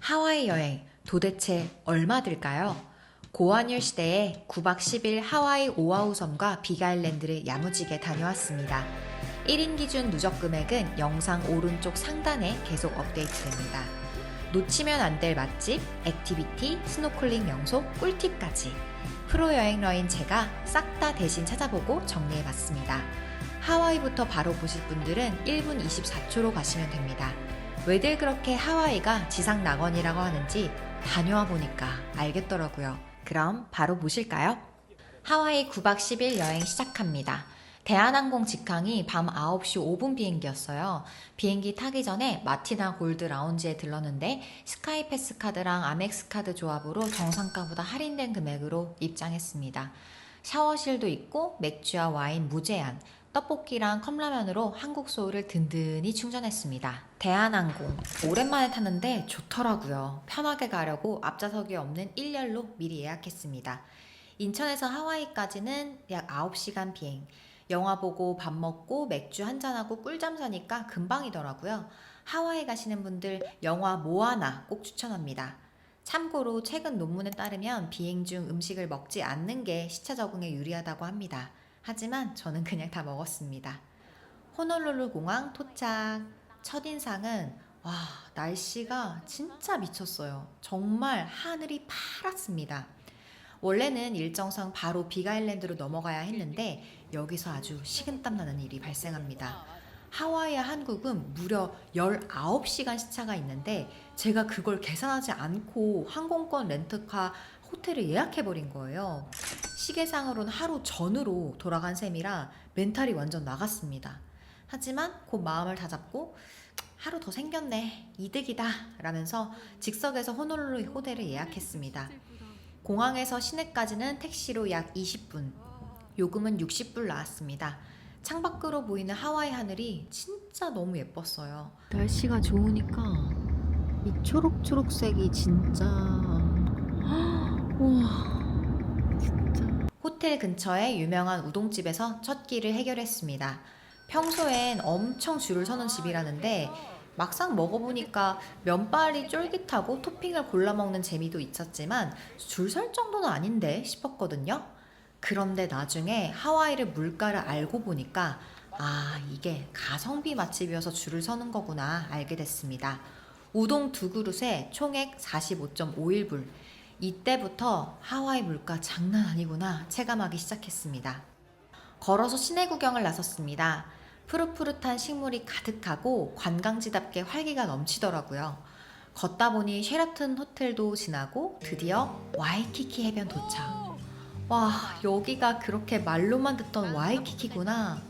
하와이 여행 도대체 얼마 들까요? 고환율 시대에 9박 10일 하와이 오아후 섬과 빅아일랜드를 야무지게 다녀왔습니다. 1인 기준 누적 금액은 영상 오른쪽 상단에 계속 업데이트됩니다. 놓치면 안 될 맛집, 액티비티, 스노클링 명소, 꿀팁까지 프로여행러인 제가 싹 다 대신 찾아보고 정리해봤습니다. 하와이부터 바로 보실 분들은 1분 24초로 가시면 됩니다. 왜들 그렇게 하와이가 지상 낙원이라고 하는지 다녀와 보니까 알겠더라고요. 그럼 바로 보실까요? 하와이 9박 10일 여행 시작합니다. 대한항공 직항이 밤 9시 5분 비행기였어요. 비행기 타기 전에 마티나 골드 라운지에 들렀는데 스카이패스 카드랑 아멕스 카드 조합으로 정상가보다 할인된 금액으로 입장했습니다. 샤워실도 있고 맥주와 와인 무제한, 떡볶이랑 컵라면으로 한국 소울을 든든히 충전했습니다. 대한항공 오랜만에 탔는데 좋더라고요. 편하게 가려고 앞좌석이 없는 1열로 미리 예약했습니다. 인천에서 하와이까지는 약 9시간 비행. 영화 보고 밥 먹고 맥주 한잔하고 꿀잠 자니까 금방이더라고요. 하와이 가시는 분들 영화 모아나 꼭 추천합니다. 참고로 최근 논문에 따르면 비행 중 음식을 먹지 않는 게 시차 적응에 유리하다고 합니다. 하지만 저는 그냥 다 먹었습니다. 호놀룰루 공항 도착. 첫인상은 날씨가 진짜 미쳤어요. 정말 하늘이 파랗습니다. 원래는 일정상 바로 빅아일랜드로 넘어가야 했는데 여기서 아주 식은땀 나는 일이 발생합니다. 하와이와 한국은 무려 19시간 시차가 있는데 제가 그걸 계산하지 않고 항공권 렌트카 호텔을 예약해버린 거예요. 시계상으로는 하루 전으로 돌아간 셈이라 멘탈이 완전 나갔습니다. 하지만 곧 마음을 다잡고 하루 더 생겼네, 이득이다 라면서 직석에서 호놀룰루 호텔을 예약했습니다. 공항에서 시내까지는 택시로 약 20분, 요금은 60불 나왔습니다. 창밖으로 보이는 하와이 하늘이 진짜 너무 예뻤어요. 날씨가 좋으니까 이 초록초록색이 진짜 우와, 진짜. 호텔 근처에 유명한 우동집에서 첫 끼를 해결했습니다. 평소엔 엄청 줄을 서는 집이라는데 막상 먹어보니까 면발이 쫄깃하고 토핑을 골라 먹는 재미도 있었지만 줄 설 정도는 아닌데 싶었거든요. 그런데 나중에 하와이를 물가를 알고 보니까 이게 가성비 맛집이어서 줄을 서는 거구나 알게 됐습니다. 우동 2그릇에 총액 45.51불. 이때부터 하와이 물가 장난 아니구나 체감하기 시작했습니다. 걸어서 시내 구경을 나섰습니다. 푸릇푸릇한 식물이 가득하고 관광지답게 활기가 넘치더라고요. 걷다 보니 쉐라튼 호텔도 지나고 드디어 와이키키 해변 도착. 와, 여기가 그렇게 말로만 듣던 와이키키구나.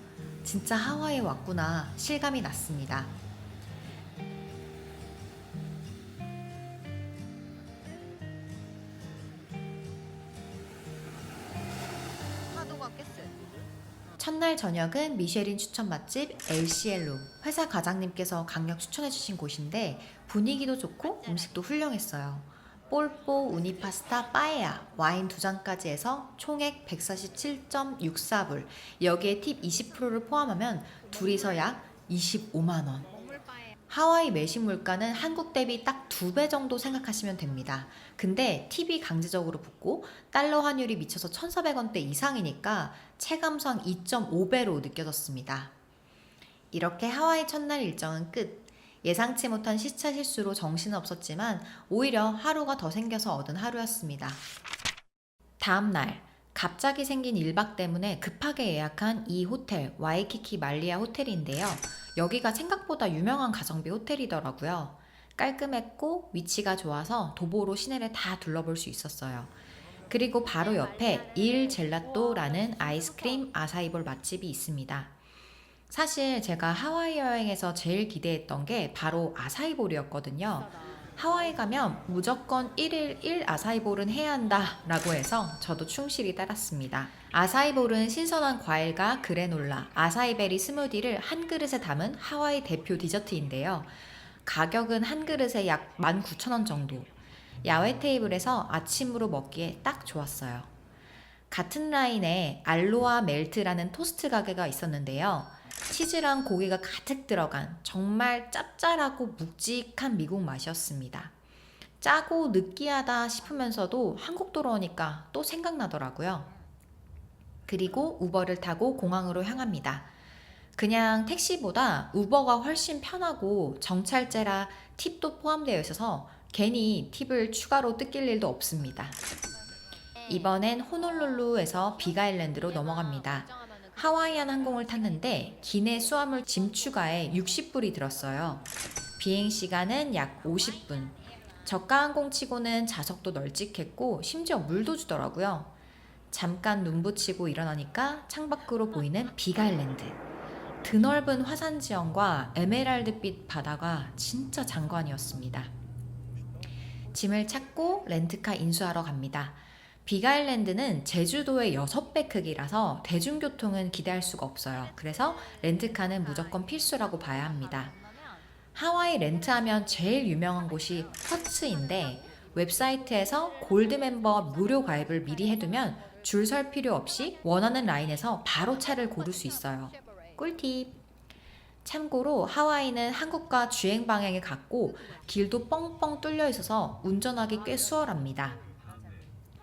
진짜 하와이에 왔구나 실감이 났습니다. 파도가 깼어요. 첫날 저녁은 미쉐린 추천 맛집 엘시엘로, 회사 과장님께서 강력 추천해주신 곳인데 분위기도 좋고 음식도 훌륭했어요. 폴포, 우니 파스타, 빠에야, 와인 2잔까지 해서 총액 147.64불. 여기에 팁 20%를 포함하면 둘이서 약 25만원. 하와이 매식 물가는 한국 대비 딱 2배 정도 생각하시면 됩니다. 근데 팁이 강제적으로 붙고 달러 환율이 미쳐서 1,400원대 이상이니까 체감상 2.5배로 느껴졌습니다. 이렇게 하와이 첫날 일정은 끝. 예상치 못한 시차 실수로 정신없었지만 오히려 하루가 더 생겨서 얻은 하루였습니다. 다음날 갑자기 생긴 일박 때문에 급하게 예약한 이 호텔 와이키키 말리아 호텔인데요. 여기가 생각보다 유명한 가성비 호텔이더라고요. 깔끔했고 위치가 좋아서 도보로 시내를 다 둘러볼 수 있었어요. 그리고 바로 옆에 일 젤라또라는 아이스크림 아사이볼 맛집이 있습니다. 사실 제가 하와이 여행에서 제일 기대했던 게 바로 아사이볼이었거든요. 하와이 가면 무조건 1일 1 아사이볼은 해야 한다 라고 해서 저도 충실히 따랐습니다. 아사이볼은 신선한 과일과 그래놀라, 아사이베리 스무디를 한 그릇에 담은 하와이 대표 디저트인데요. 가격은 한 그릇에 약 19,000원 정도. 야외 테이블에서 아침으로 먹기에 딱 좋았어요. 같은 라인에 알로아 멜트라는 토스트 가게가 있었는데요. 치즈랑 고기가 가득 들어간 정말 짭짤하고 묵직한 미국 맛이었습니다. 짜고 느끼하다 싶으면서도 한국 돌아오니까 또 생각나더라고요. 그리고 우버를 타고 공항으로 향합니다. 그냥 택시보다 우버가 훨씬 편하고 정찰제라 팁도 포함되어 있어서 괜히 팁을 추가로 뜯길 일도 없습니다. 이번엔 호놀룰루에서 빅아일랜드로 넘어갑니다. 하와이안 항공을 탔는데 기내 수화물 짐 추가에 60불이 들었어요. 비행 시간은 약 50분. 저가 항공치고는 좌석도 널찍했고 심지어 물도 주더라고요. 잠깐 눈 붙이고 일어나니까 창밖으로 보이는 빅아일랜드. 드넓은 화산 지형과 에메랄드빛 바다가 진짜 장관이었습니다. 짐을 찾고 렌트카 인수하러 갑니다. 빅아일랜드는 제주도의 6배 크기라서 대중교통은 기대할 수가 없어요. 그래서 렌트카는 무조건 필수라고 봐야 합니다. 하와이 렌트하면 제일 유명한 곳이 허츠인데 웹사이트에서 골드 멤버 무료 가입을 미리 해두면 줄 설 필요 없이 원하는 라인에서 바로 차를 고를 수 있어요. 꿀팁! 참고로 하와이는 한국과 주행 방향이 같고 길도 뻥뻥 뚫려 있어서 운전하기 꽤 수월합니다.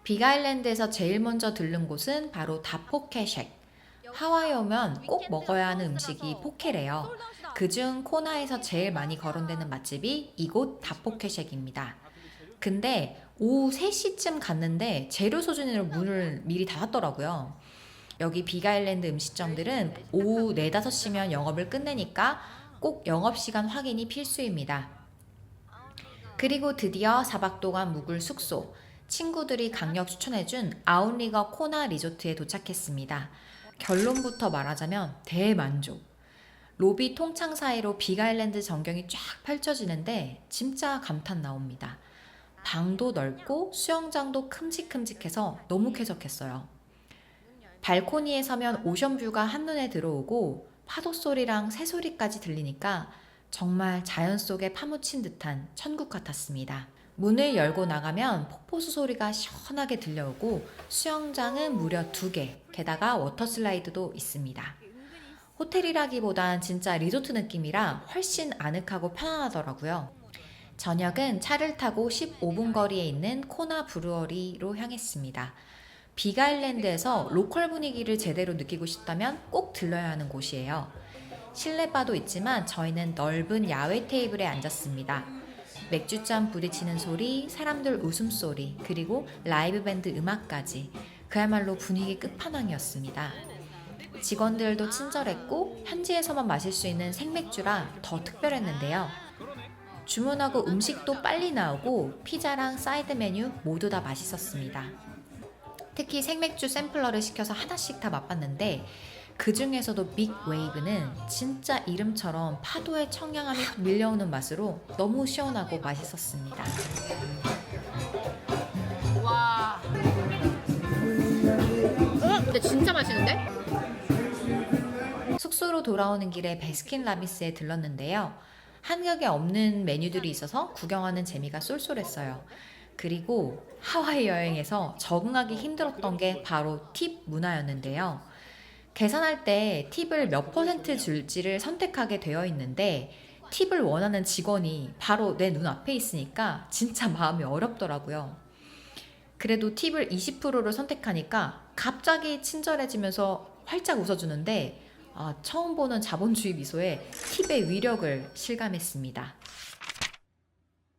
빅아일랜드에서 제일 먼저 들른 곳은 바로 다포케쉑. 하와이 오면 꼭 먹어야 하는 음식이 포케래요. 그중 코나에서 제일 많이 거론되는 맛집이 이곳 다포케쉑입니다. 근데 오후 3시쯤 갔는데 재료 소진으로 문을 미리 닫았더라고요. 여기 빅아일랜드 음식점들은 오후 4, 5시면 영업을 끝내니까 꼭 영업시간 확인이 필수입니다. 그리고 드디어 4박 동안 묵을 숙소, 친구들이 강력 추천해준 아웃리거 코나 리조트에 도착했습니다. 결론부터 말하자면 대만족. 로비 통창 사이로 빅아일랜드 전경이 쫙 펼쳐지는데 진짜 감탄 나옵니다. 방도 넓고 수영장도 큼직큼직해서 너무 쾌적했어요. 발코니에 서면 오션뷰가 한눈에 들어오고 파도 소리랑 새소리까지 들리니까 정말 자연 속에 파묻힌 듯한 천국 같았습니다. 문을 열고 나가면 폭포수 소리가 시원하게 들려오고 수영장은 무려 2개, 게다가 워터슬라이드도 있습니다. 호텔이라기보단 진짜 리조트 느낌이라 훨씬 아늑하고 편안하더라고요. 저녁은 차를 타고 15분 거리에 있는 코나 브루어리로 향했습니다. 빅아일랜드에서 로컬 분위기를 제대로 느끼고 싶다면 꼭 들러야 하는 곳이에요. 실내바도 있지만 저희는 넓은 야외 테이블에 앉았습니다. 맥주잔 부딪히는 소리, 사람들 웃음소리, 그리고 라이브 밴드 음악까지 그야말로 분위기 끝판왕이었습니다. 직원들도 친절했고 현지에서만 마실 수 있는 생맥주라 더 특별했는데요. 주문하고 음식도 빨리 나오고 피자랑 사이드 메뉴 모두 다 맛있었습니다. 특히 생맥주 샘플러를 시켜서 하나씩 다 맛봤는데 그 중에서도 빅 웨이브는 진짜 이름처럼 파도의 청량함이 밀려오는 맛으로 너무 시원하고 맛있었습니다. 와. 근데 진짜 맛있는데? 숙소로 돌아오는 길에 베스킨라빈스에 들렀는데요. 한국에 없는 메뉴들이 있어서 구경하는 재미가 쏠쏠했어요. 그리고 하와이 여행에서 적응하기 힘들었던 게 바로 팁 문화였는데요. 계산할 때 팁을 몇 퍼센트 줄지를 선택하게 되어 있는데 팁을 원하는 직원이 바로 내 눈앞에 있으니까 진짜 마음이 어렵더라고요. 그래도 팁을 20%를 선택하니까 갑자기 친절해지면서 활짝 웃어주는데 처음 보는 자본주의 미소에 팁의 위력을 실감했습니다.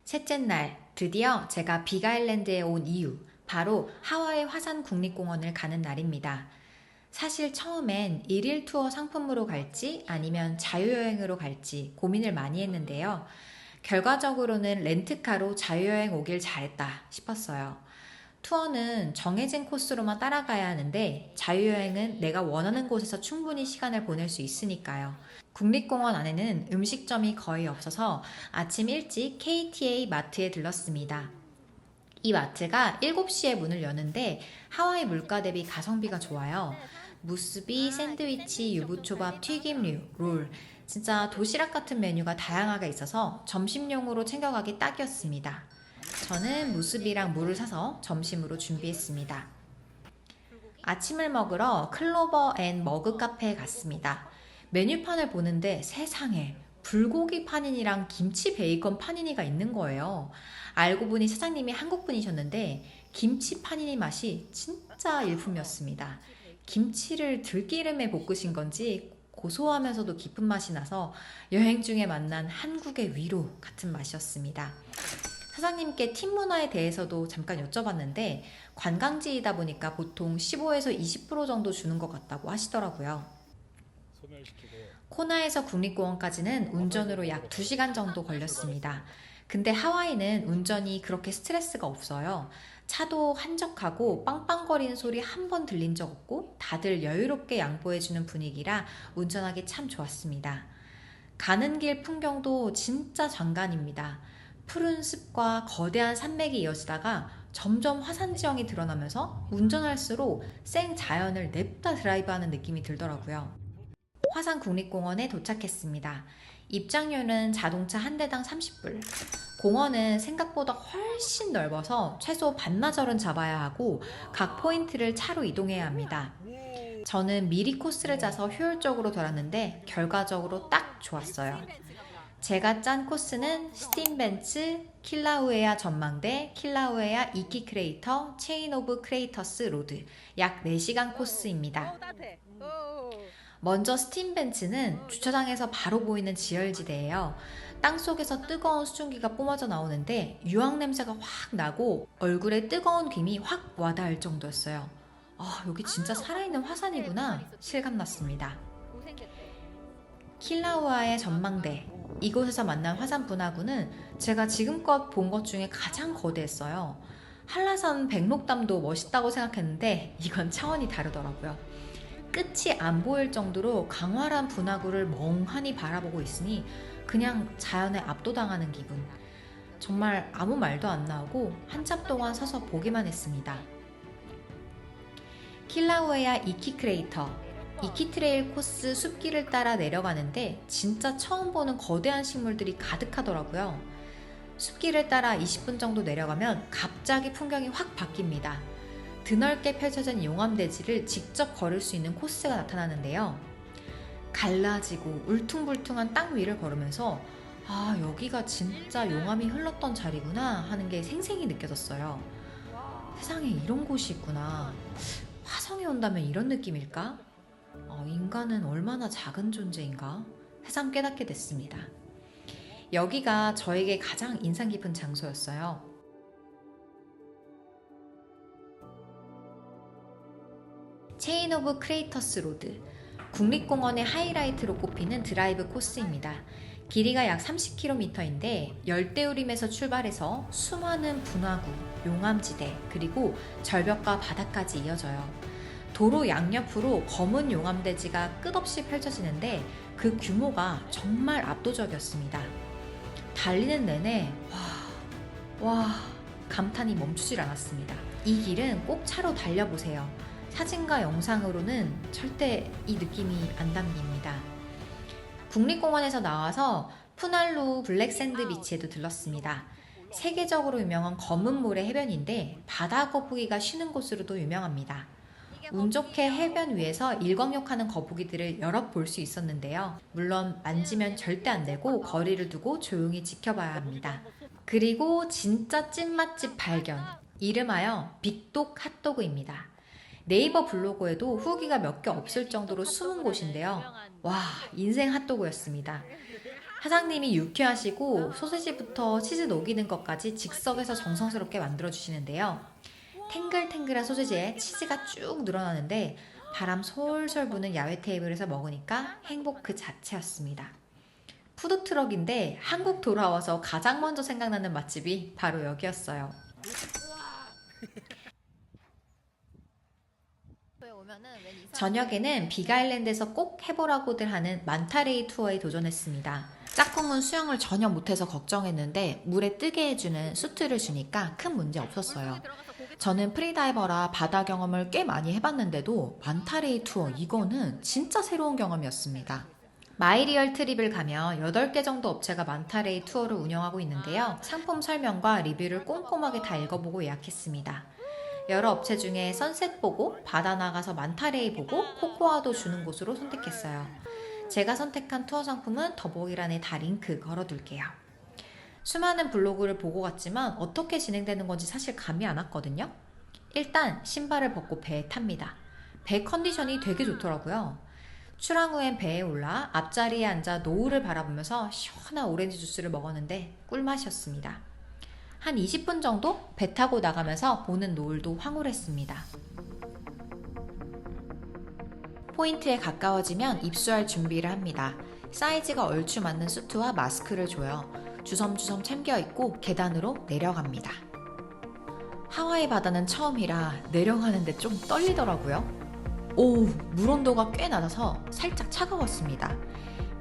셋째 날, 드디어 제가 빅아일랜드에 온 이유, 바로 하와이 화산 국립공원을 가는 날입니다. 사실 처음엔 1일 투어 상품으로 갈지 아니면 자유여행으로 갈지 고민을 많이 했는데요. 결과적으로는 렌트카로 자유여행 오길 잘했다 싶었어요. 투어는 정해진 코스로만 따라가야 하는데 자유여행은 내가 원하는 곳에서 충분히 시간을 보낼 수 있으니까요. 국립공원 안에는 음식점이 거의 없어서 아침 일찍 KTA 마트에 들렀습니다. 이 마트가 7시에 문을 여는데 하와이 물가 대비 가성비가 좋아요. 무스비, 샌드위치, 유부초밥, 튀김류, 롤, 진짜 도시락 같은 메뉴가 다양하게 있어서 점심용으로 챙겨가기 딱이었습니다. 저는 무스비랑 물을 사서 점심으로 준비했습니다. 아침을 먹으러 클로버 앤 머그 카페에 갔습니다. 메뉴판을 보는데 세상에 불고기 파니니랑 김치 베이컨 파니니가 있는 거예요. 알고 보니 사장님이 한국분이셨는데 김치 파니니 맛이 진짜 일품이었습니다. 김치를 들기름에 볶으신 건지 고소하면서도 깊은 맛이 나서 여행 중에 만난 한국의 위로 같은 맛이었습니다. 사장님께 팁 문화에 대해서도 잠깐 여쭤봤는데 관광지이다 보니까 보통 15에서 20% 정도 주는 것 같다고 하시더라고요. 코나에서 국립공원까지는 운전으로 약 2시간 정도 걸렸습니다. 근데 하와이는 운전이 그렇게 스트레스가 없어요. 차도 한적하고 빵빵거리는 소리 한 번 들린 적 없고 다들 여유롭게 양보해주는 분위기라 운전하기 참 좋았습니다. 가는 길 풍경도 진짜 장관입니다. 푸른 숲과 거대한 산맥이 이어지다가 점점 화산 지형이 드러나면서 운전할수록 생 자연을 냅다 드라이브하는 느낌이 들더라고요. 화산 국립공원에 도착했습니다. 입장료는 자동차 한 대당 30불. 공원은 생각보다 훨씬 넓어서 최소 반나절은 잡아야 하고 각 포인트를 차로 이동해야 합니다. 저는 미리 코스를 짜서 효율적으로 돌았는데 결과적으로 딱 좋았어요. 제가 짠 코스는 스팀벤츠, 킬라우에아 전망대, 킬라우에아 이키 크레이터, 체인 오브 크레이터스 로드 약 4시간 코스입니다. 먼저 스팀벤츠는 주차장에서 바로 보이는 지열지대예요. 땅속에서 뜨거운 수증기가 뿜어져 나오는데 유황 냄새가 확 나고 얼굴에 뜨거운 김이 확 와닿을 정도였어요. 여기 진짜 살아있는 화산이구나 실감났습니다. 킬라우아의 전망대, 이곳에서 만난 화산 분화구는 제가 지금껏 본 것 중에 가장 거대했어요. 한라산 백록담도 멋있다고 생각했는데 이건 차원이 다르더라고요. 끝이 안 보일 정도로 강활한 분화구를 멍하니 바라보고 있으니 그냥 자연에 압도당하는 기분. 정말 아무 말도 안 나오고 한참 동안 서서 보기만 했습니다. 킬라우에아 이키 크레이터, 이키 트레일 코스 숲길을 따라 내려가는데 진짜 처음 보는 거대한 식물들이 가득하더라고요. 숲길을 따라 20분 정도 내려가면 갑자기 풍경이 확 바뀝니다. 드넓게 펼쳐진 용암대지를 직접 걸을 수 있는 코스가 나타나는데요. 갈라지고 울퉁불퉁한 땅 위를 걸으면서 여기가 진짜 용암이 흘렀던 자리구나 하는 게 생생히 느껴졌어요. 세상에 이런 곳이 있구나. 화성에 온다면 이런 느낌일까? 인간은 얼마나 작은 존재인가? 새삼 깨닫게 됐습니다. 여기가 저에게 가장 인상 깊은 장소였어요. 체인 오브 크레이터스 로드, 국립공원의 하이라이트로 꼽히는 드라이브 코스입니다. 길이가 약 30km인데 열대우림에서 출발해서 수많은 분화구, 용암지대, 그리고 절벽과 바다까지 이어져요. 도로 양옆으로 검은 용암대지가 끝없이 펼쳐지는데 그 규모가 정말 압도적이었습니다. 달리는 내내 와 감탄이 멈추질 않았습니다. 이 길은 꼭 차로 달려보세요. 사진과 영상으로는 절대 이 느낌이 안 담깁니다. 국립공원에서 나와서 푸날루 블랙샌드 비치에도 들렀습니다. 세계적으로 유명한 검은 모래 해변인데 바다 거북이가 쉬는 곳으로도 유명합니다. 운 좋게 해변 위에서 일광욕하는 거북이들을 여럿 볼 수 있었는데요. 물론 만지면 절대 안 되고 거리를 두고 조용히 지켜봐야 합니다. 그리고 진짜 찐 맛집 발견. 이름하여 빅독 핫도그입니다. 네이버 블로그에도 후기가 몇 개 없을 정도로 숨은 곳인데요. 인생 핫도그였습니다. 사장님이 유쾌하시고 소시지부터 치즈 녹이는 것까지 즉석에서 정성스럽게 만들어주시는데요. 탱글탱글한 소시지에 치즈가 쭉 늘어나는데 바람 솔솔 부는 야외 테이블에서 먹으니까 행복 그 자체였습니다. 푸드트럭인데 한국 돌아와서 가장 먼저 생각나는 맛집이 바로 여기였어요. 저녁에는 빅아일랜드에서 꼭 해보라고들 하는 만타레이 투어에 도전했습니다. 짝꿍은 수영을 전혀 못해서 걱정했는데 물에 뜨게 해주는 수트를 주니까 큰 문제 없었어요. 저는 프리다이버라 바다 경험을 꽤 많이 해봤는데도 만타레이 투어 이거는 진짜 새로운 경험이었습니다. 마이리얼 트립을 가면 8개 정도 업체가 만타레이 투어를 운영하고 있는데요. 상품 설명과 리뷰를 꼼꼼하게 다 읽어보고 예약했습니다. 여러 업체 중에 선셋 보고 바다 나가서 만타레이 보고 코코아도 주는 곳으로 선택했어요. 제가 선택한 투어 상품은 더보기란에 다 링크 걸어둘게요. 수많은 블로그를 보고 갔지만 어떻게 진행되는 건지 사실 감이 안 왔거든요. 일단 신발을 벗고 배에 탑니다. 배 컨디션이 되게 좋더라고요. 출항 후엔 배에 올라 앞자리에 앉아 노을을 바라보면서 시원한 오렌지 주스를 먹었는데 꿀맛이었습니다. 한 20분 정도 배 타고 나가면서 보는 노을도 황홀했습니다. 포인트에 가까워지면 입수할 준비를 합니다. 사이즈가 얼추 맞는 수트와 마스크를 줘요. 주섬주섬 챙겨입고 계단으로 내려갑니다. 하와이 바다는 처음이라 내려가는데 좀 떨리더라고요. 오, 물 온도가 꽤 낮아서 살짝 차가웠습니다.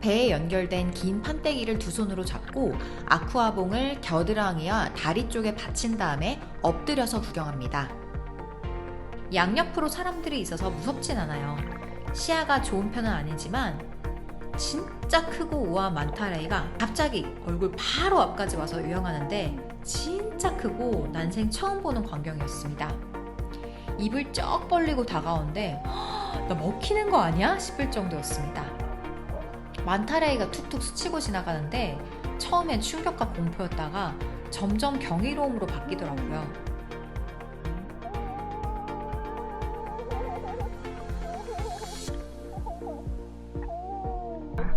배에 연결된 긴 판때기를 두 손으로 잡고 아쿠아봉을 겨드랑이와 다리 쪽에 받친 다음에 엎드려서 구경합니다. 양옆으로 사람들이 있어서 무섭진 않아요. 시야가 좋은 편은 아니지만 진짜 크고 우아한 만타레이가 갑자기 얼굴 바로 앞까지 와서 유영하는데 진짜 크고 난생 처음 보는 광경이었습니다. 입을 쩍 벌리고 다가오는데 나 먹히는 거 아니야? 싶을 정도였습니다. 만타레이가 툭툭 스치고 지나가는데 처음엔 충격과 공포였다가 점점 경이로움으로 바뀌더라고요.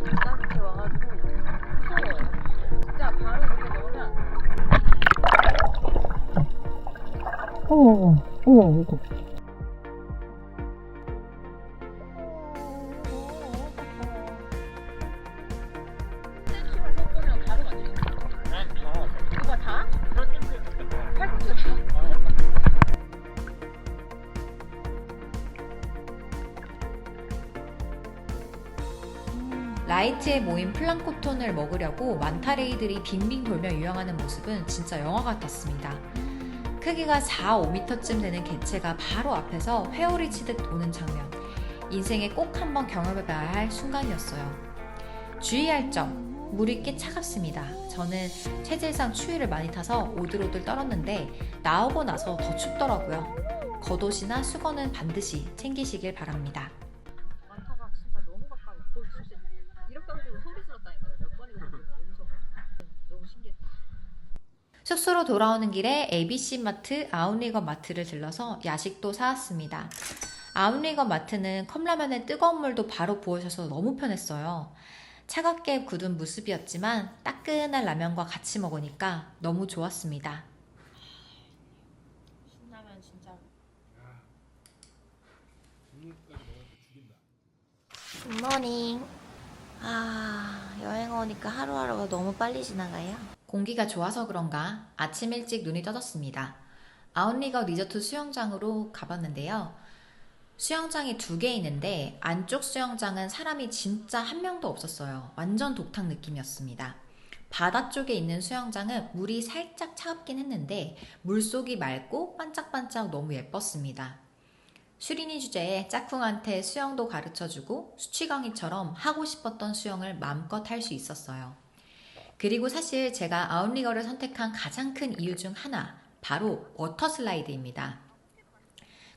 이렇게 와가지고 무서워요. 진짜 바로 이렇게 넣으면 어머. 센치만 섞으면 바로 만들어요. 이거 다? 팔꿈치 다? 라이트에 모인 플랑크톤을 먹으려고 만타레이들이 빙빙 돌며 유영하는 모습은 진짜 영화 같았습니다. 크기가 4-5m쯤 되는 개체가 바로 앞에서 회오리 치듯 도는 장면. 인생에 꼭 한번 경험해봐야 할 순간이었어요. 주의할 점, 물이 꽤 차갑습니다. 저는 체질상 추위를 많이 타서 오들오들 떨었는데 나오고 나서 더 춥더라고요. 겉옷이나 수건은 반드시 챙기시길 바랍니다. 만타가 진짜 너무 가까워. 진짜 이렇게 하고 소리 질렀다니까. 몇 번이고 너무 무서워. 너무 신기했다. 숙소로 돌아오는 길에 ABC 마트, 아웃리거 마트를 들러서 야식도 사왔습니다. 아웃리거 마트는 컵라면에 뜨거운 물도 바로 부어셔서 너무 편했어요. 차갑게 굳은 무습이었지만 따끈한 라면과 같이 먹으니까 너무 좋았습니다. 신라면 진짜. 굿모닝. 여행 오니까 하루하루가 너무 빨리 지나가요. 공기가 좋아서 그런가 아침 일찍 눈이 떠졌습니다. 아웃리거 리조트 수영장으로 가봤는데요. 수영장이 2개 있는데 안쪽 수영장은 사람이 진짜 한 명도 없었어요. 완전 독탕 느낌이었습니다. 바다 쪽에 있는 수영장은 물이 살짝 차갑긴 했는데 물속이 맑고 반짝반짝 너무 예뻤습니다. 슈린이 주제에 짝꿍한테 수영도 가르쳐주고 수치강이처럼 하고 싶었던 수영을 마음껏 할 수 있었어요. 그리고 사실 제가 아웃리거를 선택한 가장 큰 이유 중 하나, 바로 워터 슬라이드입니다.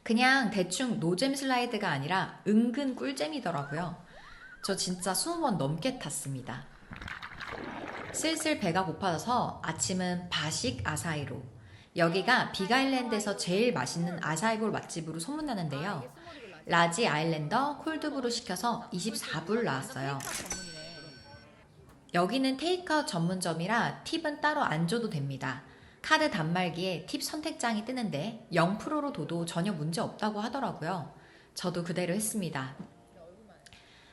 그냥 대충 노잼 슬라이드가 아니라 은근 꿀잼이더라고요. 저 진짜 20번 넘게 탔습니다. 슬슬 배가 고파져서 아침은 바식 아사이로. 여기가 빅아일랜드에서 제일 맛있는 아사이볼 맛집으로 소문나는데요. 라지 아일랜더 콜드브루 시켜서 24불 나왔어요. 여기는 테이크아웃 전문점이라 팁은 따로 안 줘도 됩니다. 카드 단말기에 팁 선택장이 뜨는데 0%로 둬도 전혀 문제 없다고 하더라고요. 저도 그대로 했습니다.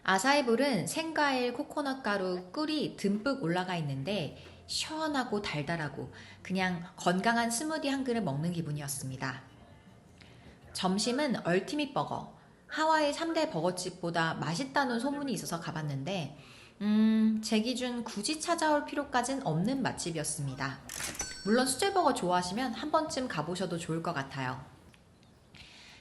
아사이볼은 생과일, 코코넛 가루, 꿀이 듬뿍 올라가 있는데 시원하고 달달하고 그냥 건강한 스무디 한 그릇 먹는 기분이었습니다. 점심은 얼티밋 버거. 하와이 3대 버거집보다 맛있다는 소문이 있어서 가봤는데 제 기준 굳이 찾아올 필요까진 없는 맛집이었습니다. 물론 수제버거 좋아하시면 한 번쯤 가보셔도 좋을 것 같아요.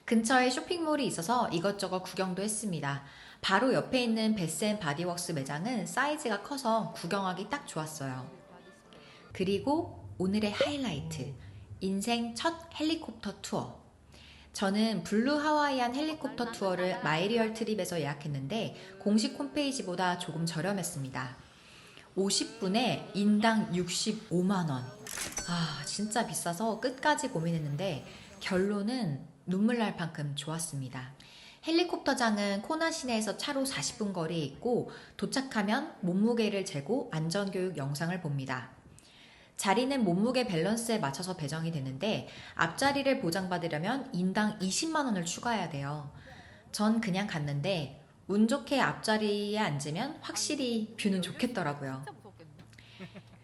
근처에 쇼핑몰이 있어서 이것저것 구경도 했습니다. 바로 옆에 있는 베스앤바디웍스 매장은 사이즈가 커서 구경하기 딱 좋았어요. 그리고 오늘의 하이라이트, 인생 첫 헬리콥터 투어. 저는 블루 하와이안 헬리콥터 투어를 마이리얼 트립에서 예약했는데 공식 홈페이지보다 조금 저렴했습니다. 50분에 인당 65만원. 아, 진짜 비싸서 끝까지 고민했는데 결론은 눈물 날 만큼 좋았습니다. 헬리콥터장은 코나 시내에서 차로 40분 거리에 있고 도착하면 몸무게를 재고 안전교육 영상을 봅니다. 자리는 몸무게 밸런스에 맞춰서 배정이 되는데 앞자리를 보장받으려면 인당 20만 원을 추가해야 돼요. 전 그냥 갔는데 운 좋게 앞자리에 앉으면 확실히 뷰는 좋겠더라고요. 진짜 무섭겠네.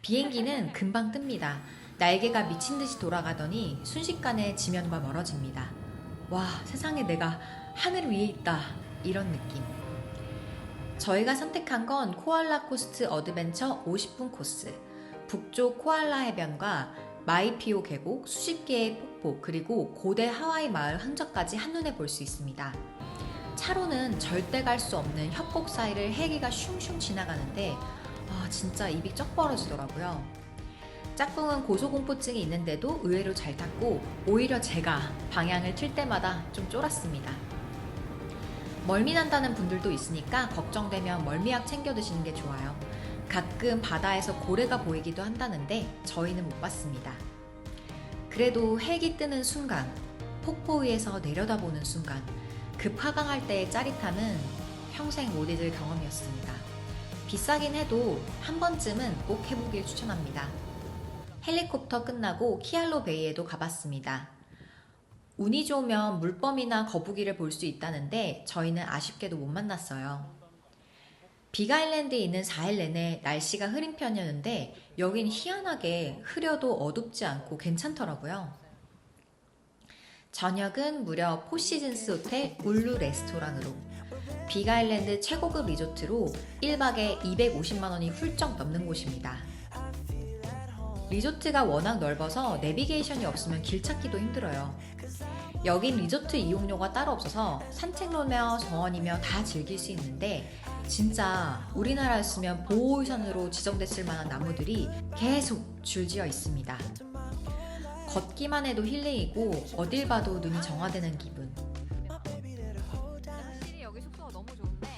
비행기는 금방 뜹니다. 날개가 미친 듯이 돌아가더니 순식간에 지면과 멀어집니다. 와, 세상에 내가 하늘 위에 있다. 이런 느낌. 저희가 선택한 건 코알라 코스트 어드벤처 50분 코스. 북쪽 코알라 해변과 마이피오 계곡, 수십 개의 폭포, 그리고 고대 하와이 마을 흔적까지 한눈에 볼 수 있습니다. 차로는 절대 갈 수 없는 협곡 사이를 헬기가 슝슝 지나가는데 진짜 입이 쩍 벌어지더라고요. 짝꿍은 고소공포증이 있는데도 의외로 잘 탔고 오히려 제가 방향을 틀 때마다 좀 쫄았습니다. 멀미 난다는 분들도 있으니까 걱정되면 멀미약 챙겨 드시는 게 좋아요. 가끔 바다에서 고래가 보이기도 한다는데 저희는 못 봤습니다. 그래도 헬기 뜨는 순간, 폭포 위에서 내려다보는 순간, 급하강할 때의 짜릿함은 평생 못 잊을 경험이었습니다. 비싸긴 해도 한 번쯤은 꼭 해보길 추천합니다. 헬리콥터 끝나고 키알로 베이에도 가봤습니다. 운이 좋으면 물범이나 거북이를 볼 수 있다는데 저희는 아쉽게도 못 만났어요. 빅아일랜드에 있는 4일 내내 날씨가 흐린 편이었는데 여긴 희한하게 흐려도 어둡지 않고 괜찮더라고요. 저녁은 무려 포시즌스 호텔 울루 레스토랑으로. 빅아일랜드 최고급 리조트로 1박에 250만 원이 훌쩍 넘는 곳입니다. 리조트가 워낙 넓어서 내비게이션이 없으면 길 찾기도 힘들어요. 여긴 리조트 이용료가 따로 없어서 산책로며 정원이며 다 즐길 수 있는데 진짜 우리나라였으면 보호유산으로 지정됐을 만한 나무들이 계속 줄지어 있습니다. 걷기만 해도 힐링이고 어딜 봐도 눈이 정화되는 기분. 확실히 여기 숙소가 너무 좋은데.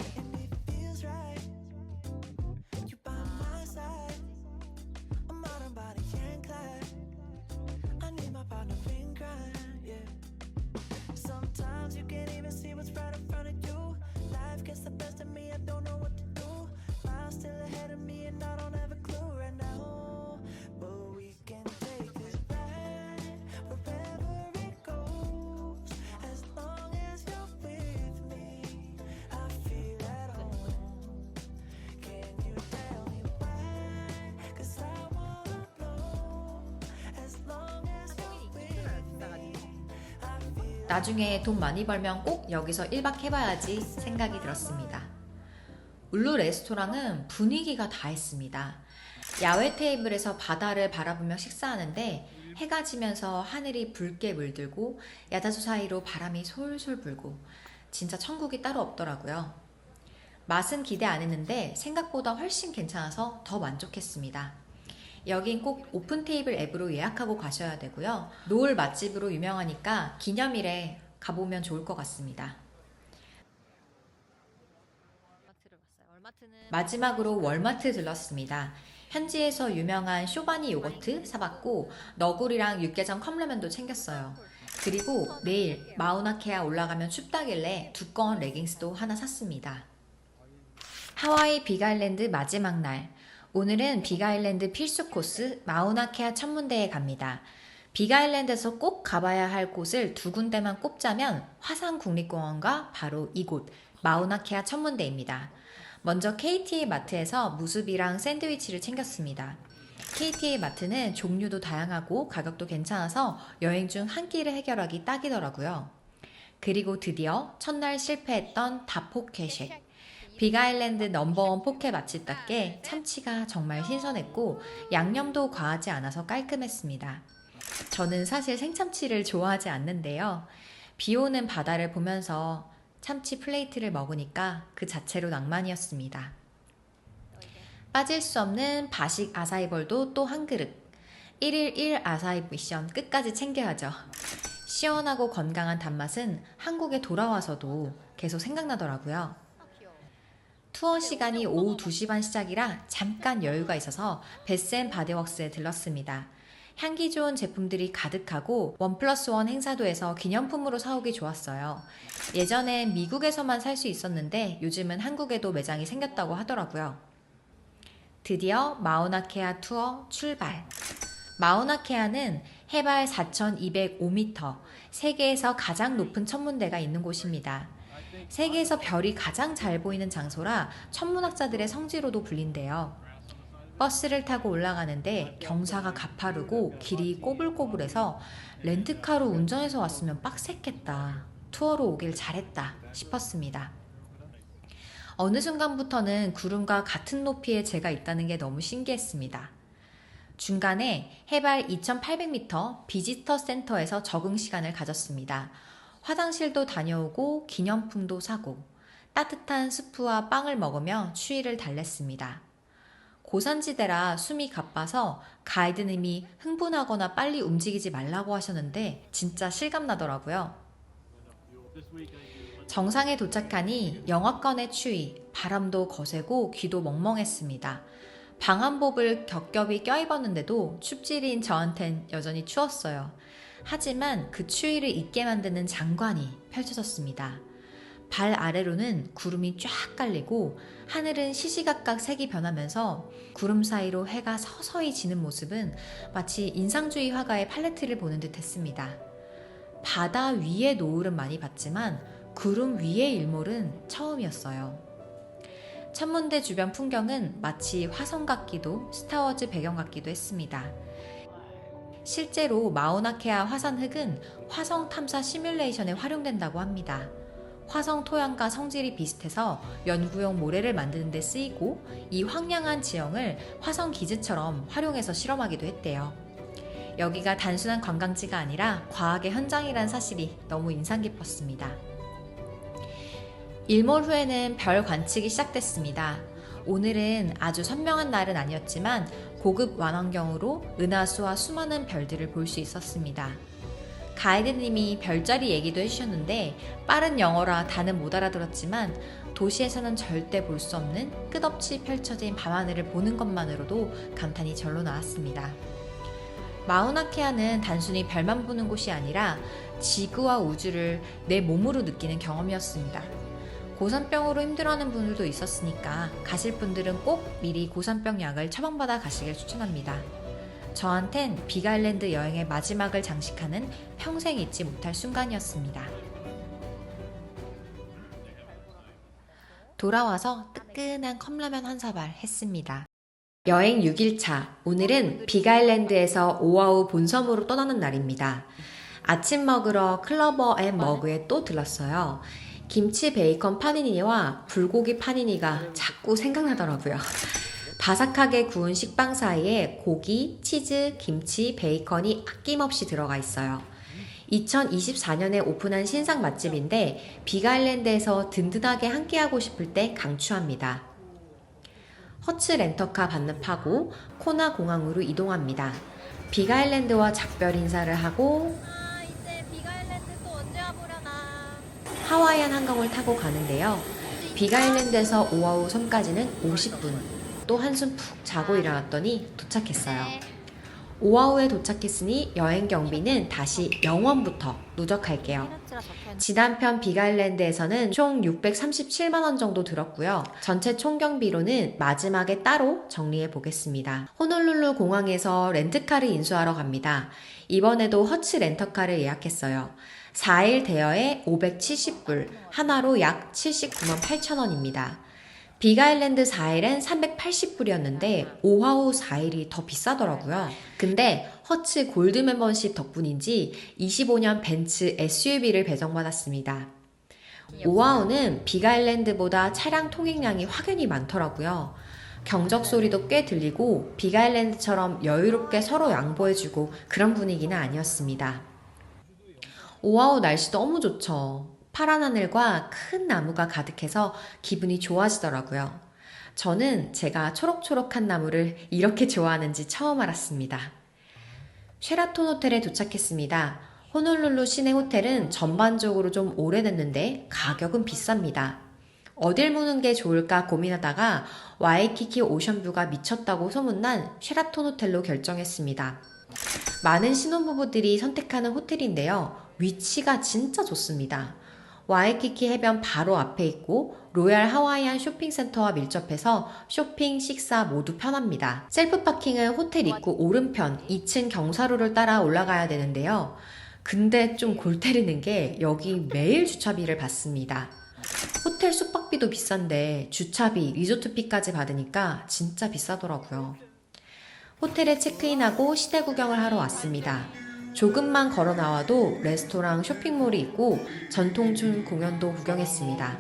Sometimes you can't even see what's right in front of you. Life gets the best of me, I don't know what to do. Miles still ahead of me and I don't have a clue right now. But we can take this ride wherever it goes. As long as you're with me, I feel at home. Can you tell me why? 'Cause I wanna know. As long as you're with me, I feel. 나중에 돈 많이 벌면 꼭 여기서 1박 해봐야지 생각이 들었습니다. 울루 레스토랑은 분위기가 다 있습니다. 야외 테이블에서 바다를 바라보며 식사하는데 해가 지면서 하늘이 붉게 물들고 야자수 사이로 바람이 솔솔 불고 진짜 천국이 따로 없더라고요. 맛은 기대 안 했는데 생각보다 훨씬 괜찮아서 더 만족했습니다. 여긴 꼭 오픈 테이블 앱으로 예약하고 가셔야 되고요. 노을 맛집으로 유명하니까 기념일에 가보면 좋을 것 같습니다. 월마트를 봤어요. 월마트는 마지막으로 월마트 들렀습니다. 현지에서 유명한 쇼바니 요거트 사봤고 너구리랑 육개장 컵라면도 챙겼어요. 그리고 내일 마우나케아 올라가면 춥다길래 두꺼운 레깅스도 하나 샀습니다. 하와이 빅아일랜드 마지막 날. 오늘은 빅아일랜드 필수 코스 마우나케아 천문대에 갑니다. 빅아일랜드에서 꼭 가봐야 할 곳을 두 군데만 꼽자면 화산국립공원과 바로 이곳 마우나케아 천문대입니다. 먼저 KTA 마트에서 무수비랑 샌드위치를 챙겼습니다. KTA 마트는 종류도 다양하고 가격도 괜찮아서 여행 중 한 끼를 해결하기 딱이더라고요. 그리고 드디어 첫날 실패했던 다포켓쉑. 빅아일랜드 넘버원 포켓 맛집답게 참치가 정말 신선했고 양념도 과하지 않아서 깔끔했습니다. 저는 사실 생참치를 좋아하지 않는데요. 비 오는 바다를 보면서 참치 플레이트를 먹으니까 그 자체로 낭만이었습니다. 빠질 수 없는 바식 아사이볼도 또 한 그릇. 1일 1 아사이 미션 끝까지 챙겨야죠. 시원하고 건강한 단맛은 한국에 돌아와서도 계속 생각나더라고요. 귀여워. 투어 시간이 오후 2시 반 시작이라 잠깐 여유가 있어서 베스앤바디웍스에 들렀습니다. 향기 좋은 제품들이 가득하고 1+1 행사도에서 기념품으로 사오기 좋았어요. 예전엔 미국에서만 살 수 있었는데 요즘은 한국에도 매장이 생겼다고 하더라고요. 드디어 마우나케아 투어 출발! 마우나케아는 해발 4,205m, 세계에서 가장 높은 천문대가 있는 곳입니다. 세계에서 별이 가장 잘 보이는 장소라 천문학자들의 성지로도 불린대요. 버스를 타고 올라가는데 경사가 가파르고 길이 꼬불꼬불해서 렌트카로 운전해서 왔으면 빡셌겠다. 투어로 오길 잘했다 싶었습니다. 어느 순간부터는 구름과 같은 높이에 제가 있다는 게 너무 신기했습니다. 중간에 해발 2,800m 비지터 센터에서 적응 시간을 가졌습니다. 화장실도 다녀오고 기념품도 사고 따뜻한 스프와 빵을 먹으며 추위를 달랬습니다. 고산지대라 숨이 가빠서 가이드님이 흥분하거나 빨리 움직이지 말라고 하셨는데 진짜 실감나더라고요. 정상에 도착하니 영하권의 추위, 바람도 거세고 귀도 멍멍했습니다. 방한복을 겹겹이 껴입었는데도 춥질인 저한텐 여전히 추웠어요. 하지만 그 추위를 잊게 만드는 장관이 펼쳐졌습니다. 발 아래로는 구름이 쫙 깔리고 하늘은 시시각각 색이 변하면서 구름 사이로 해가 서서히 지는 모습은 마치 인상주의 화가의 팔레트를 보는 듯 했습니다. 바다 위의 노을은 많이 봤지만 구름 위의 일몰은 처음이었어요. 천문대 주변 풍경은 마치 화성 같기도 스타워즈 배경 같기도 했습니다. 실제로 마우나케아 화산 흙은 화성 탐사 시뮬레이션에 활용된다고 합니다. 화성 토양과 성질이 비슷해서 연구용 모래를 만드는 데 쓰이고 이 황량한 지형을 화성 기지처럼 활용해서 실험하기도 했대요. 여기가 단순한 관광지가 아니라 과학의 현장이란 사실이 너무 인상 깊었습니다. 일몰 후에는 별 관측이 시작됐습니다. 오늘은 아주 선명한 날은 아니었지만 고급 완환경으로 은하수와 수많은 별들을 볼 수 있었습니다. 가이드님이 별자리 얘기도 해주셨는데 빠른 영어라 다는 못 알아들었지만 도시에서는 절대 볼 수 없는 끝없이 펼쳐진 밤하늘을 보는 것만으로도 감탄이 절로 나왔습니다. 마우나케아는 단순히 별만 보는 곳이 아니라 지구와 우주를 내 몸으로 느끼는 경험이었습니다. 고산병으로 힘들어하는 분들도 있었으니까 가실 분들은 꼭 미리 고산병 약을 처방받아 가시길 추천합니다. 저한텐 빅아일랜드 여행의 마지막을 장식하는 평생 잊지 못할 순간이었습니다. 돌아와서 뜨끈한 컵라면 한 사발 했습니다. 여행 6일차, 오늘은 빅아일랜드에서 오아우 본섬으로 떠나는 날입니다. 아침 먹으러 클러버 앤 머그에 또 들렀어요. 김치 베이컨 파니니와 불고기 파니니가 자꾸 생각나더라고요. 바삭하게 구운 식빵 사이에 고기, 치즈, 김치, 베이컨이 아낌없이 들어가 있어요. 2024년에 오픈한 신상 맛집인데 빅아일랜드에서 든든하게 함께하고 싶을 때 강추합니다. 허츠 렌터카 반납하고 코나 공항으로 이동합니다. 빅아일랜드와 작별 인사를 하고 이제 빅아일랜드 또 언제 와보려나. 하와이안 항공을 타고 가는데요. 빅아일랜드에서 오아우 섬까지는 50분. 또 한숨 푹 자고 일어났더니 도착했어요. 오아우에 도착했으니 여행 경비는 다시 0원부터 누적할게요. 지난편 빅아일랜드에서는 총 637만 원 정도 들었고요. 전체 총 경비로는 마지막에 따로 정리해 보겠습니다. 호놀룰루 공항에서 렌트카를 인수하러 갑니다. 이번에도 허츠 렌터카를 예약했어요. 4일 대여에 570불, 하나로 약 79만 8천 원입니다. 빅아일랜드 4일엔 380불이었는데 오아우 4일이 더 비싸더라고요. 근데 허츠 골드 멤버십 덕분인지 25년 벤츠 SUV를 배정받았습니다. 오아우는 빅아일랜드보다 차량 통행량이 확연히 많더라고요. 경적 소리도 꽤 들리고 빅아일랜드처럼 여유롭게 서로 양보해주고 그런 분위기는 아니었습니다. 오아우 날씨 너무 좋죠. 파란 하늘과 큰 나무가 가득해서 기분이 좋아지더라고요. 저는 제가 초록초록한 나무를 이렇게 좋아하는지 처음 알았습니다. 쉐라톤 호텔에 도착했습니다. 호놀룰루 시내 호텔은 전반적으로 좀 오래됐는데 가격은 비쌉니다. 어딜 무는 게 좋을까 고민하다가 와이키키 오션뷰가 미쳤다고 소문난 쉐라톤 호텔로 결정했습니다. 많은 신혼부부들이 선택하는 호텔인데요. 위치가 진짜 좋습니다. 와이키키 해변 바로 앞에 있고 로얄 하와이안 쇼핑센터와 밀접해서 쇼핑, 식사 모두 편합니다. 셀프 파킹은 호텔 입구 오른편 2층 경사로를 따라 올라가야 되는데요. 근데 좀 골 때리는 게 여기 매일 주차비를 받습니다. 호텔 숙박비도 비싼데 주차비, 리조트비까지 받으니까 진짜 비싸더라고요. 호텔에 체크인하고 시내 구경을 하러 왔습니다. 조금만 걸어 나와도 레스토랑, 쇼핑몰이 있고 전통춤 공연도 구경했습니다.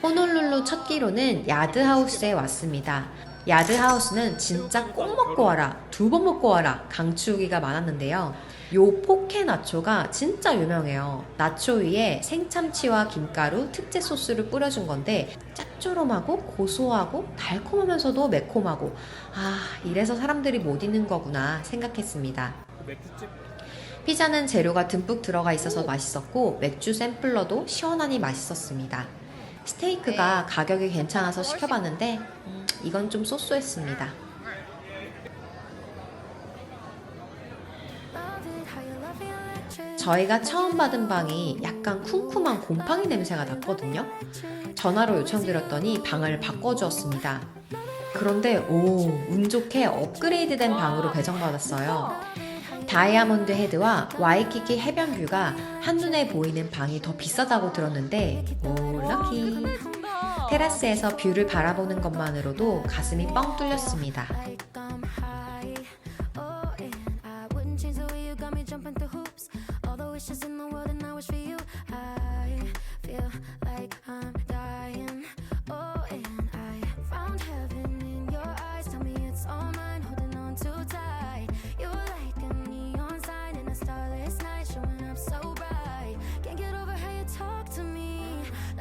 호놀룰루 첫 끼로는 야드하우스에 왔습니다. 야드하우스는 진짜 꼭 먹고 와라, 2번 먹고 와라 강추후기가 많았는데요. 요 포케 나초가 진짜 유명해요. 나초 위에 생참치와 김가루, 특제 소스를 뿌려준 건데 짭조름하고 고소하고 달콤하면서도 매콤하고 이래서 사람들이 못 잊는 거구나 생각했습니다. 피자는 재료가 듬뿍 들어가 있어서 맛있었고 맥주 샘플러도 시원하니 맛있었습니다. 스테이크가 가격이 괜찮아서 시켜봤는데 이건 좀 쏘쏘했습니다. 저희가 처음 받은 방이 약간 쿰쿰한 곰팡이 냄새가 났거든요. 전화로 요청드렸더니 방을 바꿔주었습니다. 그런데 운 좋게 업그레이드된 방으로 배정받았어요. 다이아몬드 헤드와 와이키키 해변 뷰가 한눈에 보이는 방이 더 비싸다고 들었는데 럭키. 테라스에서 뷰를 바라보는 것만으로도 가슴이 뻥 뚫렸습니다.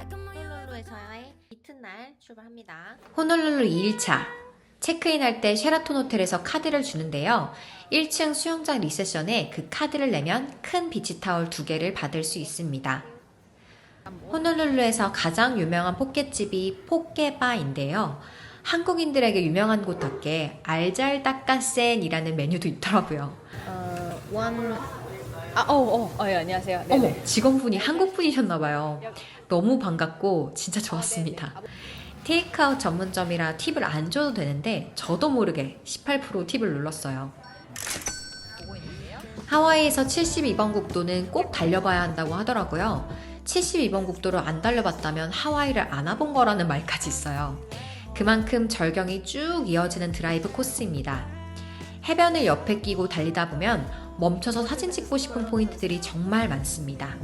호놀룰루에서의 이튿날 출발합니다. 호놀룰루 2일차 체크인할 때 쉐라톤 호텔에서 카드를 주는데요. 1층 수영장 리셉션에 그 카드를 내면 큰 비치타올 2개를 받을 수 있습니다. 호놀룰루에서 가장 유명한 포켓집이 포케바인데요. 한국인들에게 유명한 곳답게 알잘딱까센이라는 메뉴도 있더라고요. 예, 안녕하세요. 어머, 직원분이 한국분이셨나봐요. 너무 반갑고 진짜 좋았습니다. 테이크아웃 전문점이라 팁을 안 줘도 되는데 저도 모르게 18% 팁을 눌렀어요. 하와이에서 72번 국도는 꼭 달려봐야 한다고 하더라고요. 72번 국도를 안 달려봤다면 하와이를 안 와본 거라는 말까지 있어요. 그만큼 절경이 쭉 이어지는 드라이브 코스입니다. 해변을 옆에 끼고 달리다 보면 멈춰서 사진 찍고 싶은 포인트들이 정말 많습니다.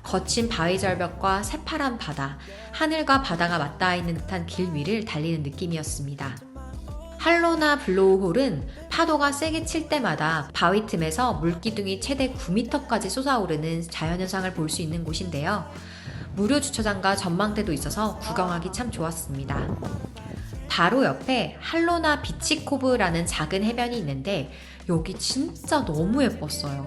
거친 바위 절벽과 새파란 바다, 하늘과 바다가 맞닿아 있는 듯한 길 위를 달리는 느낌이었습니다. 할로나 블로우홀은 파도가 세게 칠 때마다 바위 틈에서 물기둥이 최대 9m까지 솟아오르는 자연현상을 볼 수 있는 곳인데요. 무료 주차장과 전망대도 있어서 구경하기 참 좋았습니다. 바로 옆에 할로나 비치코브라는 작은 해변이 있는데 여기 진짜 너무 예뻤어요.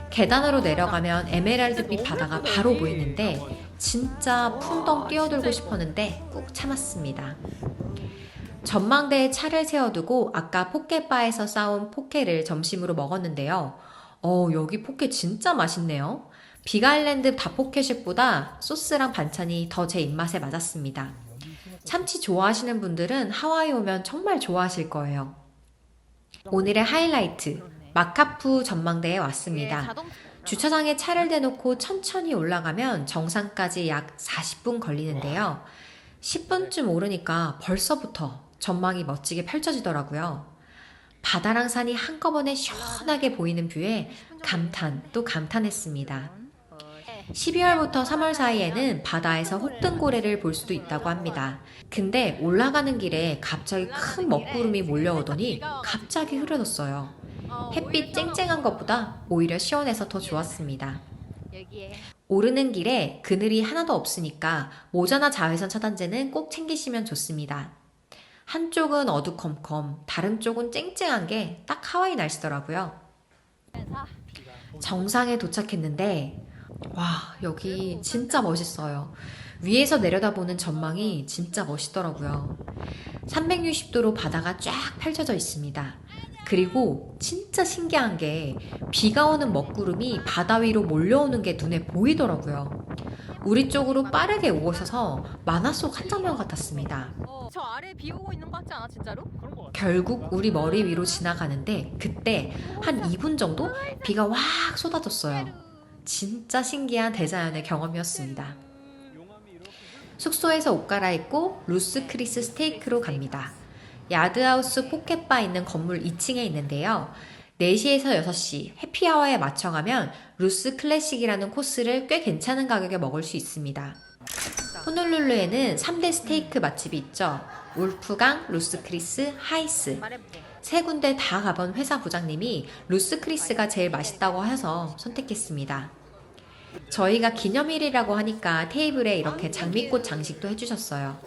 계단으로 내려가면 에메랄드빛 바다가 바로 보이는데 진짜 풍덩 뛰어들고 싶었는데 꾹 참았습니다. 전망대에 차를 세워두고 아까 포켓바에서 싸온 포케를 점심으로 먹었는데요. 여기 포케 진짜 맛있네요. 빅아일랜드 닭포켓식보다 소스랑 반찬이 더 제 입맛에 맞았습니다. 참치 좋아하시는 분들은 하와이 오면 정말 좋아하실 거예요. 오늘의 하이라이트, 마카푸 전망대에 왔습니다. 주차장에 차를 대놓고 천천히 올라가면 정상까지 약 40분 걸리는데요. 10분쯤 오르니까 벌써부터 전망이 멋지게 펼쳐지더라고요. 바다랑 산이 한꺼번에 시원하게 보이는 뷰에 감탄 또 감탄했습니다. 12월부터 3월 사이에는 바다에서 혹등고래를 볼 수도 있다고 합니다. 근데 올라가는 길에 갑자기 큰 먹구름이 몰려오더니 갑자기 흐려졌어요. 햇빛 쨍쨍한 것보다 오히려 시원해서 더 좋았습니다. 오르는 길에 그늘이 하나도 없으니까 모자나 자외선 차단제는 꼭 챙기시면 좋습니다. 한쪽은 어두컴컴, 다른 쪽은 쨍쨍한 게 딱 하와이 날씨더라고요. 정상에 도착했는데 와, 여기 진짜 멋있어요. 위에서 내려다보는 전망이 진짜 멋있더라고요. 360도로 바다가 쫙 펼쳐져 있습니다. 그리고 진짜 신기한 게 비가 오는 먹구름이 바다 위로 몰려오는 게 눈에 보이더라고요. 우리 쪽으로 빠르게 오고 있어서 만화 속 한 장면 같았습니다. 저 아래 비 오고 있는 거 같지 않아 진짜로? 결국 우리 머리 위로 지나가는데 그때 한 2분 정도 비가 확 쏟아졌어요. 진짜 신기한 대자연의 경험이었습니다. 숙소에서 옷 갈아입고 루스 크리스 스테이크로 갑니다. 야드하우스 포켓바 있는 건물 2층에 있는데요. 4시에서 6시 해피아워에 맞춰 가면 루스 클래식이라는 코스를 꽤 괜찮은 가격에 먹을 수 있습니다. 호놀룰루에는 3대 스테이크 맛집이 있죠. 울프강, 루스 크리스, 하이스. 말해볼게. 세 군데 다 가본 회사 부장님이 루스 크리스가 제일 맛있다고 해서 선택했습니다. 저희가 기념일이라고 하니까 테이블에 이렇게 장미꽃 장식도 해주셨어요.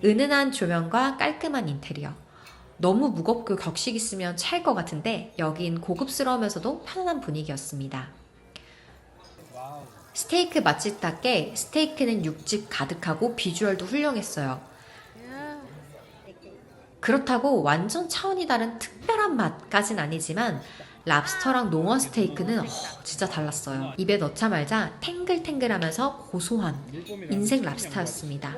은은한 조명과 깔끔한 인테리어. 너무 무겁고 격식 있으면 찰 것 같은데 여긴 고급스러우면서도 편안한 분위기였습니다. 스테이크 맛집답게 스테이크는 육즙 가득하고 비주얼도 훌륭했어요. 그렇다고 완전 차원이 다른 특별한 맛까진 아니지만 랍스터랑 농어 스테이크는 진짜 달랐어요. 입에 넣자마자 탱글탱글하면서 고소한 인생 랍스터였습니다.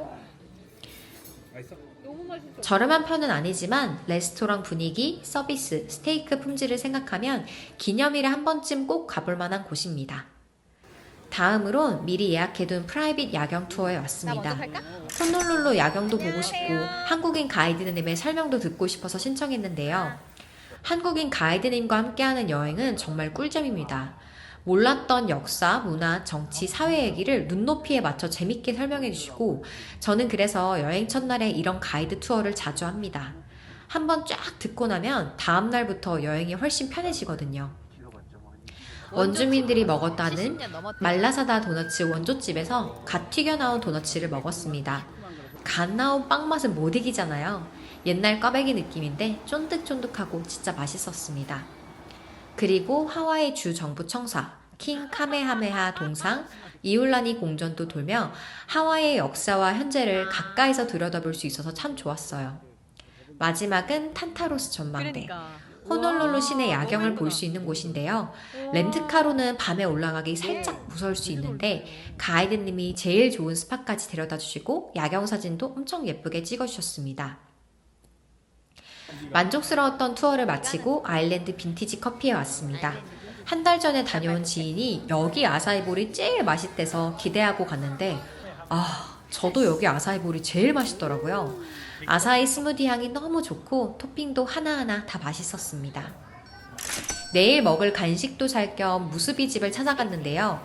너무 맛있어. 저렴한 편은 아니지만 레스토랑 분위기, 서비스, 스테이크 품질을 생각하면 기념일에 한 번쯤 꼭 가볼 만한 곳입니다. 다음으론 미리 예약해둔 프라이빗 야경 투어에 나 왔습니다. 먼저 갈까? 호놀룰루 야경도 보고 싶고 한국인 가이드님의 설명도 듣고 싶어서 신청했는데요. 한국인 가이드님과 함께하는 여행은 정말 꿀잼입니다. 몰랐던 역사, 문화, 정치, 사회 얘기를 눈높이에 맞춰 재밌게 설명해 주시고 저는 그래서 여행 첫날에 이런 가이드 투어를 자주 합니다. 한번 쫙 듣고 나면 다음날부터 여행이 훨씬 편해지거든요. 원주민들이 먹었다는 70년 넘었대. 말라사다 도너츠 원조집에서 갓 튀겨 나온 도너츠를 먹었습니다. 갓 나온 빵 맛은 못 이기잖아요. 옛날 꽈배기 느낌인데 쫀득쫀득하고 진짜 맛있었습니다. 그리고 하와이 주 정부 청사, 킹 카메하메하 동상, 이올라니 공전도 돌며 하와이의 역사와 현재를 가까이서 들여다볼 수 있어서 참 좋았어요. 마지막은 탄타로스 전망대. 그러니까. 호놀룰루 시내 우와, 야경을 너무 볼 수 있는 곳인데요. 렌트카로는 밤에 올라가기 살짝 무서울 수 있는데 가이드님이 제일 좋은 스팟까지 데려다 주시고 야경 사진도 엄청 예쁘게 찍어주셨습니다. 만족스러웠던 투어를 마치고 아일랜드 빈티지 커피에 왔습니다. 한 달 전에 다녀온 지인이 여기 아사이볼이 제일 맛있대서 기대하고 갔는데 저도 여기 아사이볼이 제일 맛있더라고요. 아사히 스무디 향이 너무 좋고 토핑도 하나하나 다 맛있었습니다. 내일 먹을 간식도 살 겸 무스비 집을 찾아갔는데요.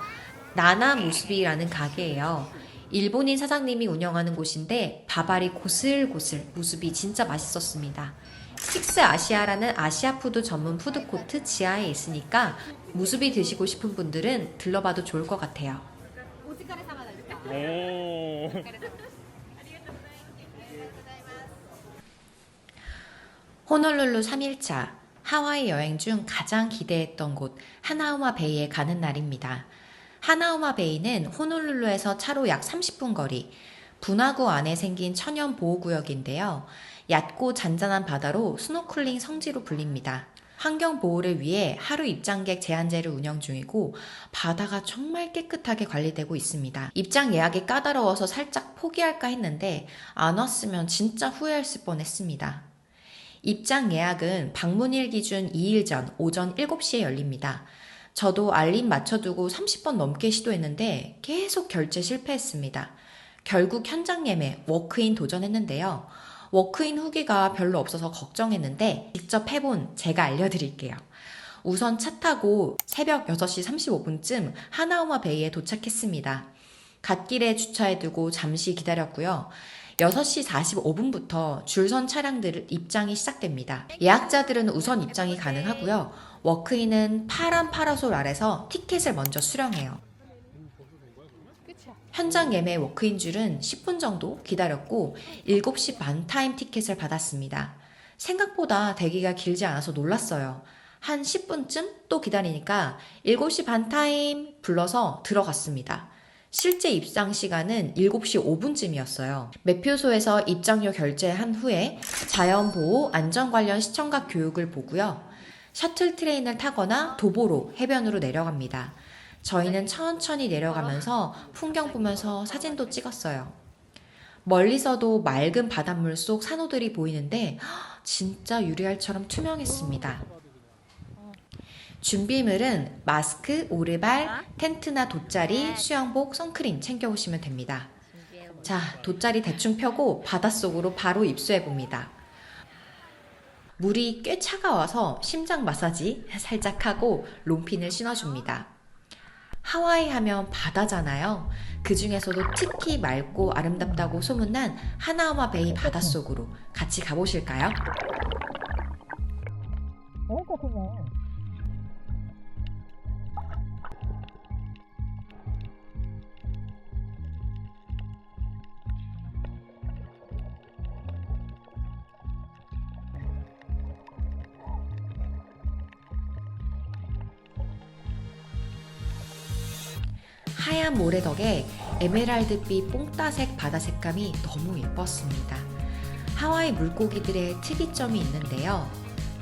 나나 무스비라는 가게예요. 일본인 사장님이 운영하는 곳인데 밥알이 고슬고슬 무스비 진짜 맛있었습니다. 식스 아시아라는 아시아 푸드 전문 푸드코트 지하에 있으니까 무스비 드시고 싶은 분들은 들러봐도 좋을 것 같아요. 오. 호놀룰루 3일차 하와이 여행 중 가장 기대했던 곳 하나우마 베이에 가는 날입니다. 하나우마 베이는 호놀룰루에서 차로 약 30분 거리, 분화구 안에 생긴 천연 보호구역인데요. 얕고 잔잔한 바다로 스노클링 성지로 불립니다. 환경 보호를 위해 하루 입장객 제한제를 운영 중이고 바다가 정말 깨끗하게 관리되고 있습니다. 입장 예약이 까다로워서 살짝 포기할까 했는데 안 왔으면 진짜 후회했을 뻔했습니다. 입장 예약은 방문일 기준 2일 전 오전 7시에 열립니다. 저도 알림 맞춰두고 30번 넘게 시도했는데 계속 결제 실패했습니다. 결국 현장 예매, 워크인 도전했는데요. 워크인 후기가 별로 없어서 걱정했는데 직접 해본 제가 알려드릴게요. 우선 차 타고 새벽 6시 35분쯤 하나우마 베이에 도착했습니다. 갓길에 주차해두고 잠시 기다렸고요. 6시 45분부터 줄선 차량들 입장이 시작됩니다. 예약자들은 우선 입장이 가능하고요. 워크인은 파란 파라솔 아래서 티켓을 먼저 수령해요. 현장 예매 워크인 줄은 10분 정도 기다렸고 7시 반 타임 티켓을 받았습니다. 생각보다 대기가 길지 않아서 놀랐어요. 한 10분쯤 또 기다리니까 7시 반 타임 불러서 들어갔습니다. 실제 입장 시간은 7시 5분쯤이었어요. 매표소에서 입장료 결제한 후에 자연보호 안전 관련 시청각 교육을 보고요. 셔틀 트레인을 타거나 도보로 해변으로 내려갑니다. 저희는 천천히 내려가면서 풍경 보면서 사진도 찍었어요. 멀리서도 맑은 바닷물 속 산호들이 보이는데 진짜 유리알처럼 투명했습니다. 준비물은 마스크, 오르발, 텐트나 돗자리, 수영복, 선크림 챙겨오시면 됩니다. 자, 돗자리 대충 펴고 바닷속으로 바로 입수해 봅니다. 물이 꽤 차가워서 심장 마사지 살짝 하고 롱핀을 신어줍니다. 하와이 하면 바다잖아요. 그 중에서도 특히 맑고 아름답다고 소문난 하나우마 베이 바닷속으로 같이 가보실까요? 하얀 모래 덕에 에메랄드빛 뽕따색 바다 색감이 너무 예뻤습니다. 하와이 물고기들의 특이점이 있는데요.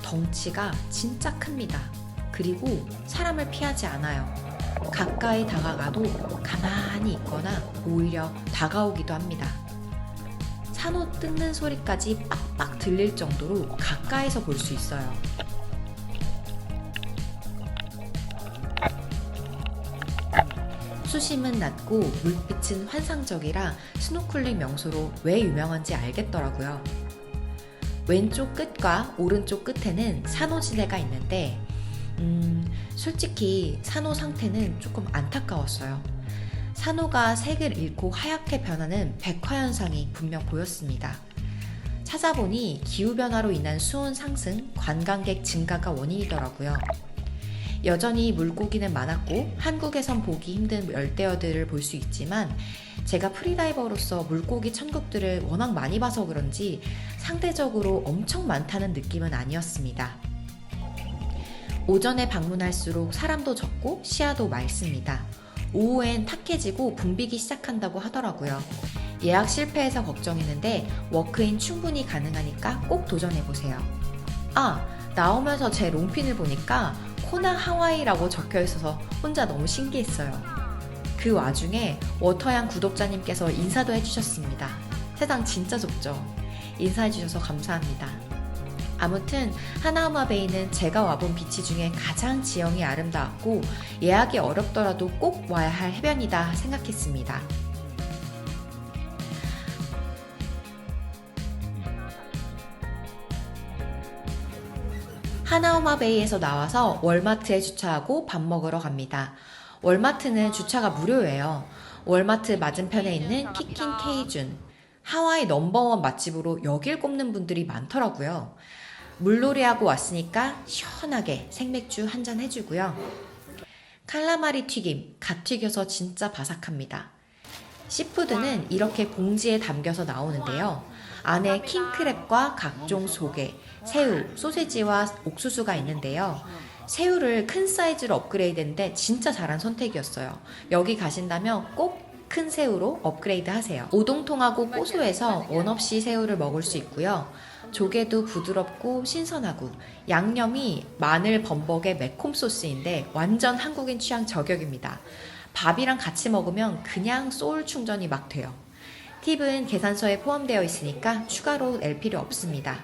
덩치가 진짜 큽니다. 그리고 사람을 피하지 않아요. 가까이 다가가도 가만히 있거나 오히려 다가오기도 합니다. 산호 뜯는 소리까지 빡빡 들릴 정도로 가까이서 볼 수 있어요. 수심은 낮고 물빛은 환상적이라 스노클링 명소로 왜 유명한지 알겠더라고요. 왼쪽 끝과 오른쪽 끝에는 산호지대가 있는데 솔직히 산호 상태는 조금 안타까웠어요. 산호가 색을 잃고 하얗게 변하는 백화현상이 분명 보였습니다. 찾아보니 기후변화로 인한 수온 상승, 관광객 증가가 원인이더라고요. 여전히 물고기는 많았고 한국에선 보기 힘든 열대어들을 볼 수 있지만 제가 프리다이버로서 물고기 천국들을 워낙 많이 봐서 그런지 상대적으로 엄청 많다는 느낌은 아니었습니다. 오전에 방문할수록 사람도 적고 시야도 맑습니다. 오후엔 탁해지고 붐비기 시작한다고 하더라고요. 예약 실패해서 걱정했는데 워크인 충분히 가능하니까 꼭 도전해보세요. 나오면서 제 롱핀을 보니까 코나 하와이라고 적혀 있어서 혼자 너무 신기했어요. 그 와중에 워터양 구독자님께서 인사도 해주셨습니다. 세상 진짜 좁죠? 인사해주셔서 감사합니다. 아무튼 하나우마 베이는 제가 와본 비치 중에 가장 지형이 아름다웠고 예약이 어렵더라도 꼭 와야 할 해변이다 생각했습니다. 하나우마 베이에서 나와서 월마트에 주차하고 밥 먹으러 갑니다. 월마트는 주차가 무료예요. 월마트 맞은편에 있는 키킨 케이준, 하와이 넘버원 맛집으로 여길 꼽는 분들이 많더라고요. 물놀이하고 왔으니까 시원하게 생맥주 한잔 해주고요. 칼라마리 튀김, 갓 튀겨서 진짜 바삭합니다. 시푸드는 이렇게 봉지에 담겨서 나오는데요. 안에 킹크랩과 각종 소개, 새우, 소세지와 옥수수가 있는데요. 새우를 큰 사이즈로 업그레이드했는데 진짜 잘한 선택이었어요. 여기 가신다면 꼭 큰 새우로 업그레이드 하세요. 오동통하고 고소해서 원 없이 새우를 먹을 수 있고요. 조개도 부드럽고 신선하고 양념이 마늘 범벅의 매콤 소스인데 완전 한국인 취향 저격입니다. 밥이랑 같이 먹으면 그냥 소울 충전이 막 돼요. 팁은 계산서에 포함되어 있으니까 추가로 낼 필요 없습니다.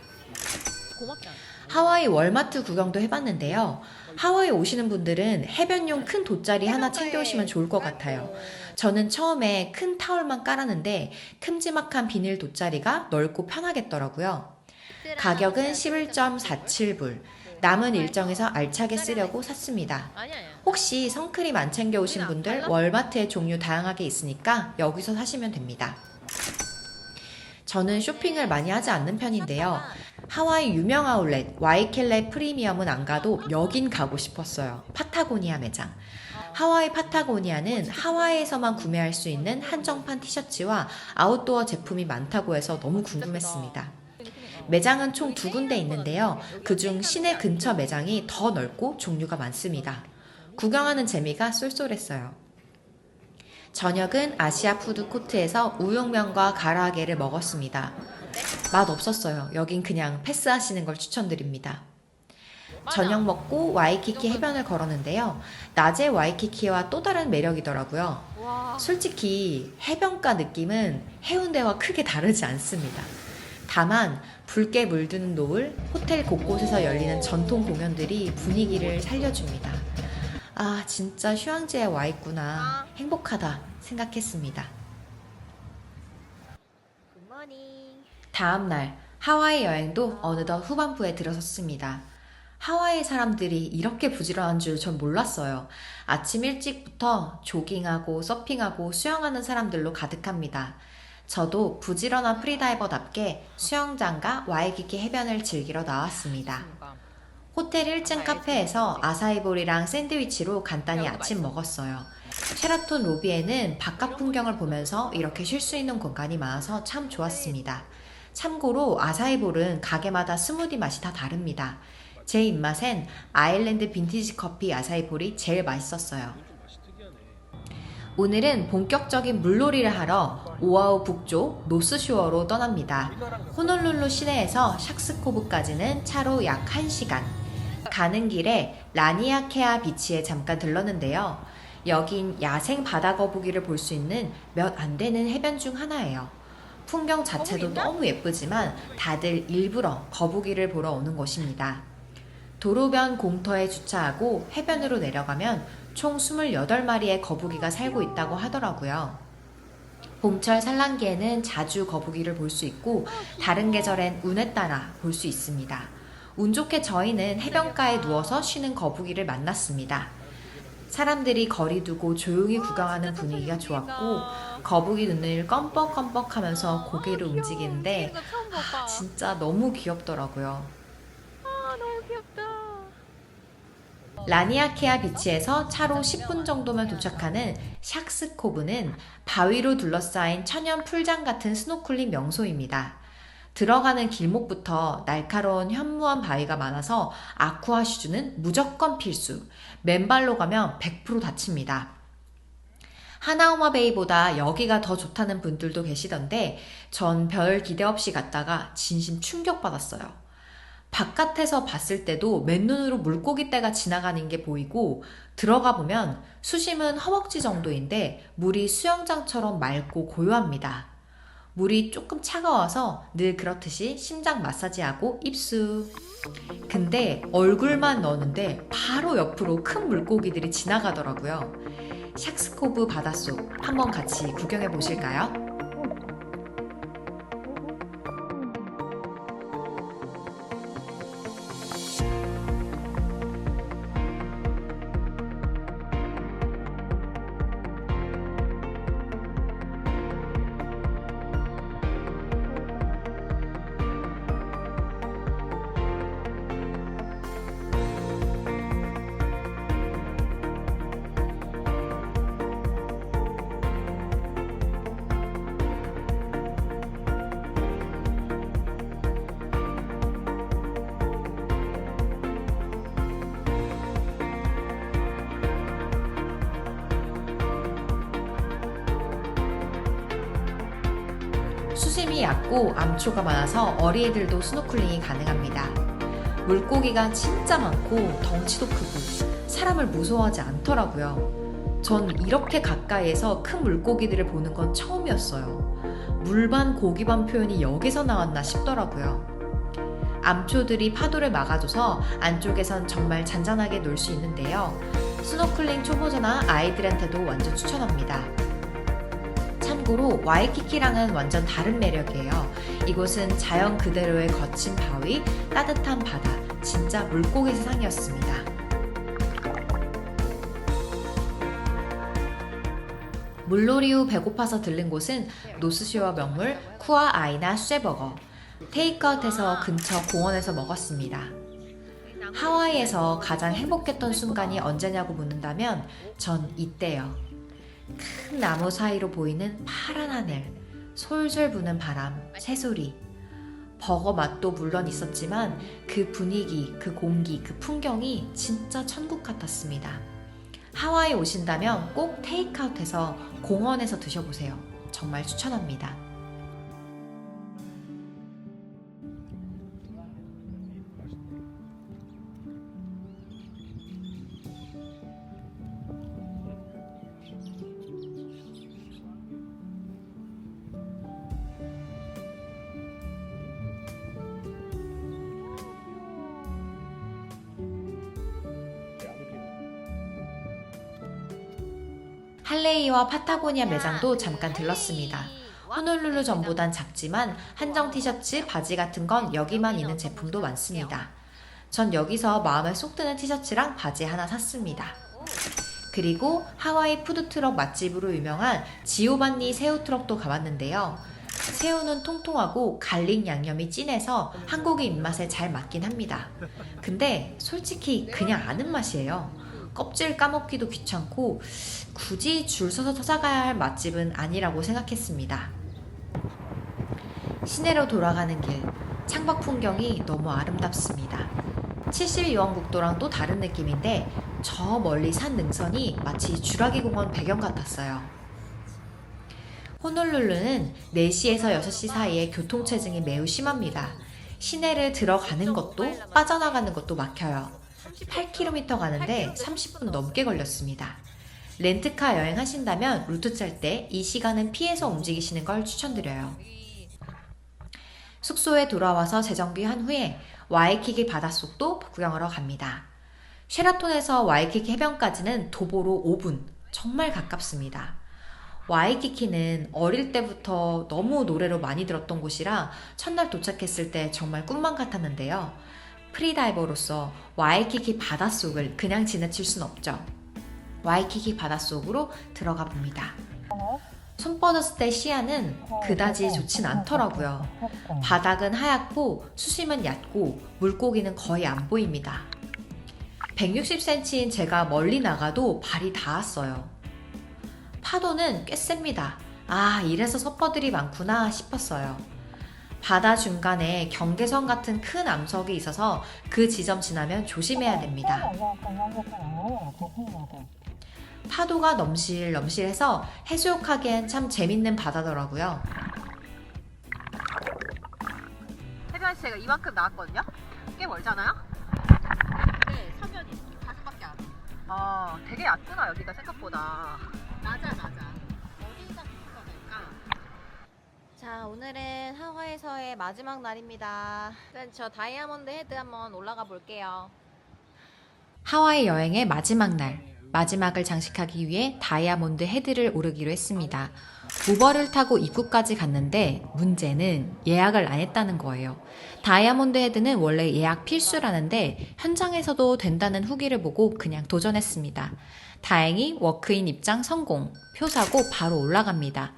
하와이 월마트 구경도 해봤는데요. 하와이 오시는 분들은 해변용 큰 돗자리 하나 챙겨오시면 좋을 것 같아요. 저는 처음에 큰 타월만 깔았는데 큼지막한 비닐 돗자리가 넓고 편하겠더라고요. 가격은 11.47불. 남은 일정에서 알차게 쓰려고 샀습니다. 혹시 선크림 안 챙겨오신 분들 월마트에 종류 다양하게 있으니까 여기서 사시면 됩니다. 저는 쇼핑을 많이 하지 않는 편인데요. 하와이 유명 아울렛 와이켈레 프리미엄은 안 가도 여긴 가고 싶었어요. 파타고니아 매장. 하와이 파타고니아는 하와이에서만 구매할 수 있는 한정판 티셔츠와 아웃도어 제품이 많다고 해서 너무 궁금했습니다. 매장은 총 2군데 있는데요. 그중 시내 근처 매장이 더 넓고 종류가 많습니다. 구경하는 재미가 쏠쏠했어요. 저녁은 아시아 푸드 코트에서 우육면과 가라아게를 먹었습니다. 맛 없었어요. 여긴 그냥 패스하시는 걸 추천드립니다. 저녁 먹고 와이키키 해변을 걸었는데요. 낮에 와이키키와 또 다른 매력이더라고요. 와. 솔직히 해변가 느낌은 해운대와 크게 다르지 않습니다. 다만 붉게 물드는 노을, 호텔 곳곳에서 열리는 전통 공연들이 분위기를 살려줍니다. 아, 진짜 휴양지에 와 있구나. 행복하다 생각했습니다. 굿모닝. 다음 날 하와이 여행도 어느덧 후반부에 들어섰습니다. 하와이 사람들이 이렇게 부지런한 줄 전 몰랐어요. 아침 일찍부터 조깅하고 서핑하고 수영하는 사람들로 가득합니다. 저도 부지런한 프리다이버답게 수영장과 와이키키 해변을 즐기러 나왔습니다. 호텔 1층 카페에서 아사이볼이랑 샌드위치로 간단히 아침 먹었어요. 쉐라톤 로비에는 바깥 풍경을 보면서 이렇게 쉴 수 있는 공간이 많아서 참 좋았습니다. 참고로 아사이볼은 가게마다 스무디 맛이 다 다릅니다. 제 입맛엔 아일랜드 빈티지 커피 아사이볼이 제일 맛있었어요. 오늘은 본격적인 물놀이를 하러 오아후 북쪽 노스쇼어로 떠납니다. 호놀룰루 시내에서 샥스코브까지는 차로 약 1시간. 가는 길에 라니아케아 비치에 잠깐 들렀는데요. 여긴 야생 바다 거북이를 볼 수 있는 몇 안 되는 해변 중 하나예요. 풍경 자체도 너무 예쁘지만 다들 일부러 거북이를 보러 오는 곳입니다. 도로변 공터에 주차하고 해변으로 내려가면 총 28마리의 거북이가 살고 있다고 하더라고요. 봄철 산란기에는 자주 거북이를 볼 수 있고 다른 계절엔 운에 따라 볼 수 있습니다. 운 좋게 저희는 해변가에 누워서 쉬는 거북이를 만났습니다. 사람들이 거리 두고 조용히 구경하는 분위기가 좋았고 거북이 눈을 껌뻑껌뻑 하면서 고개를 움직이는데 진짜 너무 귀엽더라고요. 너무 귀엽다. 라니아케아 비치에서 차로 10분 정도면 도착하는 샥스코브는 바위로 둘러싸인 천연 풀장 같은 스노클링 명소입니다. 들어가는 길목부터 날카로운 현무암 바위가 많아서 아쿠아 슈즈는 무조건 필수. 맨발로 가면 100% 다칩니다. 하나오마 베이보다 여기가 더 좋다는 분들도 계시던데 전 별 기대 없이 갔다가 진심 충격받았어요. 바깥에서 봤을 때도 맨눈으로 물고기 떼가 지나가는 게 보이고 들어가 보면 수심은 허벅지 정도인데 물이 수영장처럼 맑고 고요합니다. 물이 조금 차가워서 늘 그렇듯이 심장 마사지하고 입수. 근데 얼굴만 넣었는데 바로 옆으로 큰 물고기들이 지나가더라고요. 샥스코브 바닷속 한번 같이 구경해 보실까요? 수심이 얕고 암초가 많아서 어린이들도 스노클링이 가능합니다. 물고기가 진짜 많고 덩치도 크고 사람을 무서워하지 않더라고요. 전 이렇게 가까이에서 큰 물고기들을 보는 건 처음이었어요. 물반 고기반 표현이 여기서 나왔나 싶더라고요. 암초들이 파도를 막아줘서 안쪽에선 정말 잔잔하게 놀 수 있는데요. 스노클링 초보자나 아이들한테도 완전 추천합니다. 참고로 와이키키랑은 완전 다른 매력이에요. 이곳은 자연 그대로의 거친 바위, 따뜻한 바다, 진짜 물고기 세상이었습니다. 물놀이 후 배고파서 들른 곳은 노스쇼어 명물 쿠아 아이나 쇠버거. 테이크아웃해서 근처 공원에서 먹었습니다. 하와이에서 가장 행복했던 순간이 언제냐고 묻는다면 전 이때요. 큰 나무 사이로 보이는 파란 하늘, 솔솔 부는 바람, 새소리. 버거 맛도 물론 있었지만 그 분위기, 그 공기, 그 풍경이 진짜 천국 같았습니다. 하와이 오신다면 꼭 테이크아웃해서 공원에서 드셔보세요. 정말 추천합니다. 할레이와 파타고니아 매장도 잠깐 들렀습니다. 호놀룰루 전보단 작지만 한정 티셔츠, 바지 같은 건 여기만 있는 제품도 많습니다. 전 여기서 마음에 쏙 드는 티셔츠랑 바지 하나 샀습니다. 그리고 하와이 푸드트럭 맛집으로 유명한 지오반니 새우트럭도 가봤는데요. 새우는 통통하고 갈릭 양념이 진해서 한국인 입맛에 잘 맞긴 합니다. 근데 솔직히 그냥 아는 맛이에요. 껍질 까먹기도 귀찮고 굳이 줄 서서 찾아가야 할 맛집은 아니라고 생각했습니다. 시내로 돌아가는 길, 창밖 풍경이 너무 아름답습니다. 72원 국도랑 또 다른 느낌인데 저 멀리 산 능선이 마치 주라기 공원 배경 같았어요. 호놀룰루는 4시에서 6시 사이에 교통체증이 매우 심합니다. 시내를 들어가는 것도 빠져나가는 것도 막혀요. 8km 가는데 30분 넘게 걸렸습니다. 렌트카 여행하신다면 루트 짤 때 이 시간은 피해서 움직이시는 걸 추천드려요. 숙소에 돌아와서 재정비한 후에 와이키키 바닷속도 구경하러 갑니다. 쉐라톤에서 와이키키 해변까지는 도보로 5분, 정말 가깝습니다. 와이키키는 어릴 때부터 너무 노래로 많이 들었던 곳이라 첫날 도착했을 때 정말 꿈만 같았는데요. 프리다이버로서 와이키키 바닷속을 그냥 지나칠 순 없죠. 와이키키 바닷속으로 들어가 봅니다. 손 뻗었을 때 시야는 그다지 좋진 않더라고요. 바닥은 하얗고 수심은 얕고 물고기는 거의 안 보입니다. 160cm인 제가 멀리 나가도 발이 닿았어요. 파도는 꽤 셉니다. 아, 이래서 서퍼들이 많구나 싶었어요. 바다 중간에 경계선 같은 큰 암석이 있어서 그 지점 지나면 조심해야 됩니다. 파도가 넘실넘실해서 해수욕하기엔 참 재밌는 바다더라고요. 해변 씨가 이만큼 나왔거든요? 꽤 멀잖아요? 네, 서면이 가슴밖에 안 돼. 아, 되게 얕구나 여기가 생각보다. 맞아. 어디가 깊어질까? 자, 오늘은 하와이에서의 마지막 날입니다. 일단 저 다이아몬드 헤드 한번 올라가 볼게요. 하와이 여행의 마지막 날, 마지막을 장식하기 위해 다이아몬드 헤드를 오르기로 했습니다. 우버를 타고 입구까지 갔는데 문제는 예약을 안 했다는 거예요. 다이아몬드 헤드는 원래 예약 필수라는데 현장에서도 된다는 후기를 보고 그냥 도전했습니다. 다행히 워크인 입장 성공, 표 사고 바로 올라갑니다.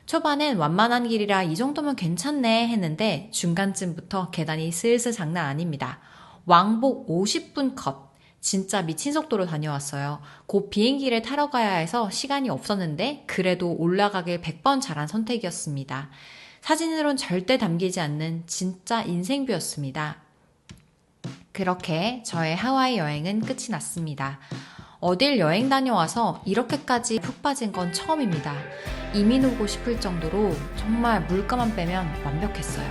초반엔 완만한 길이라 이 정도면 괜찮네 했는데 중간쯤부터 계단이 슬슬 장난 아닙니다. 왕복 50분 컷. 진짜 미친 속도로 다녀왔어요. 곧 비행기를 타러 가야 해서 시간이 없었는데 그래도 올라가길 100번 잘한 선택이었습니다. 사진으론 절대 담기지 않는 진짜 인생뷰였습니다. 그렇게 저의 하와이 여행은 끝이 났습니다. 어딜 여행 다녀와서 이렇게까지 푹 빠진 건 처음입니다. 이민 오고 싶을 정도로 정말 물가만 빼면 완벽했어요.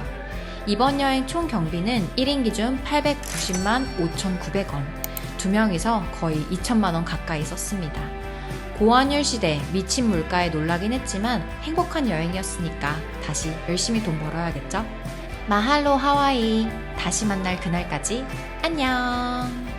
이번 여행 총 경비는 1인 기준 890만 5,900원. 2명이서 거의 2천만 원 가까이 썼습니다. 고환율 시대 미친 물가에 놀라긴 했지만 행복한 여행이었으니까 다시 열심히 돈 벌어야겠죠? 마할로 하와이. 다시 만날 그날까지 안녕.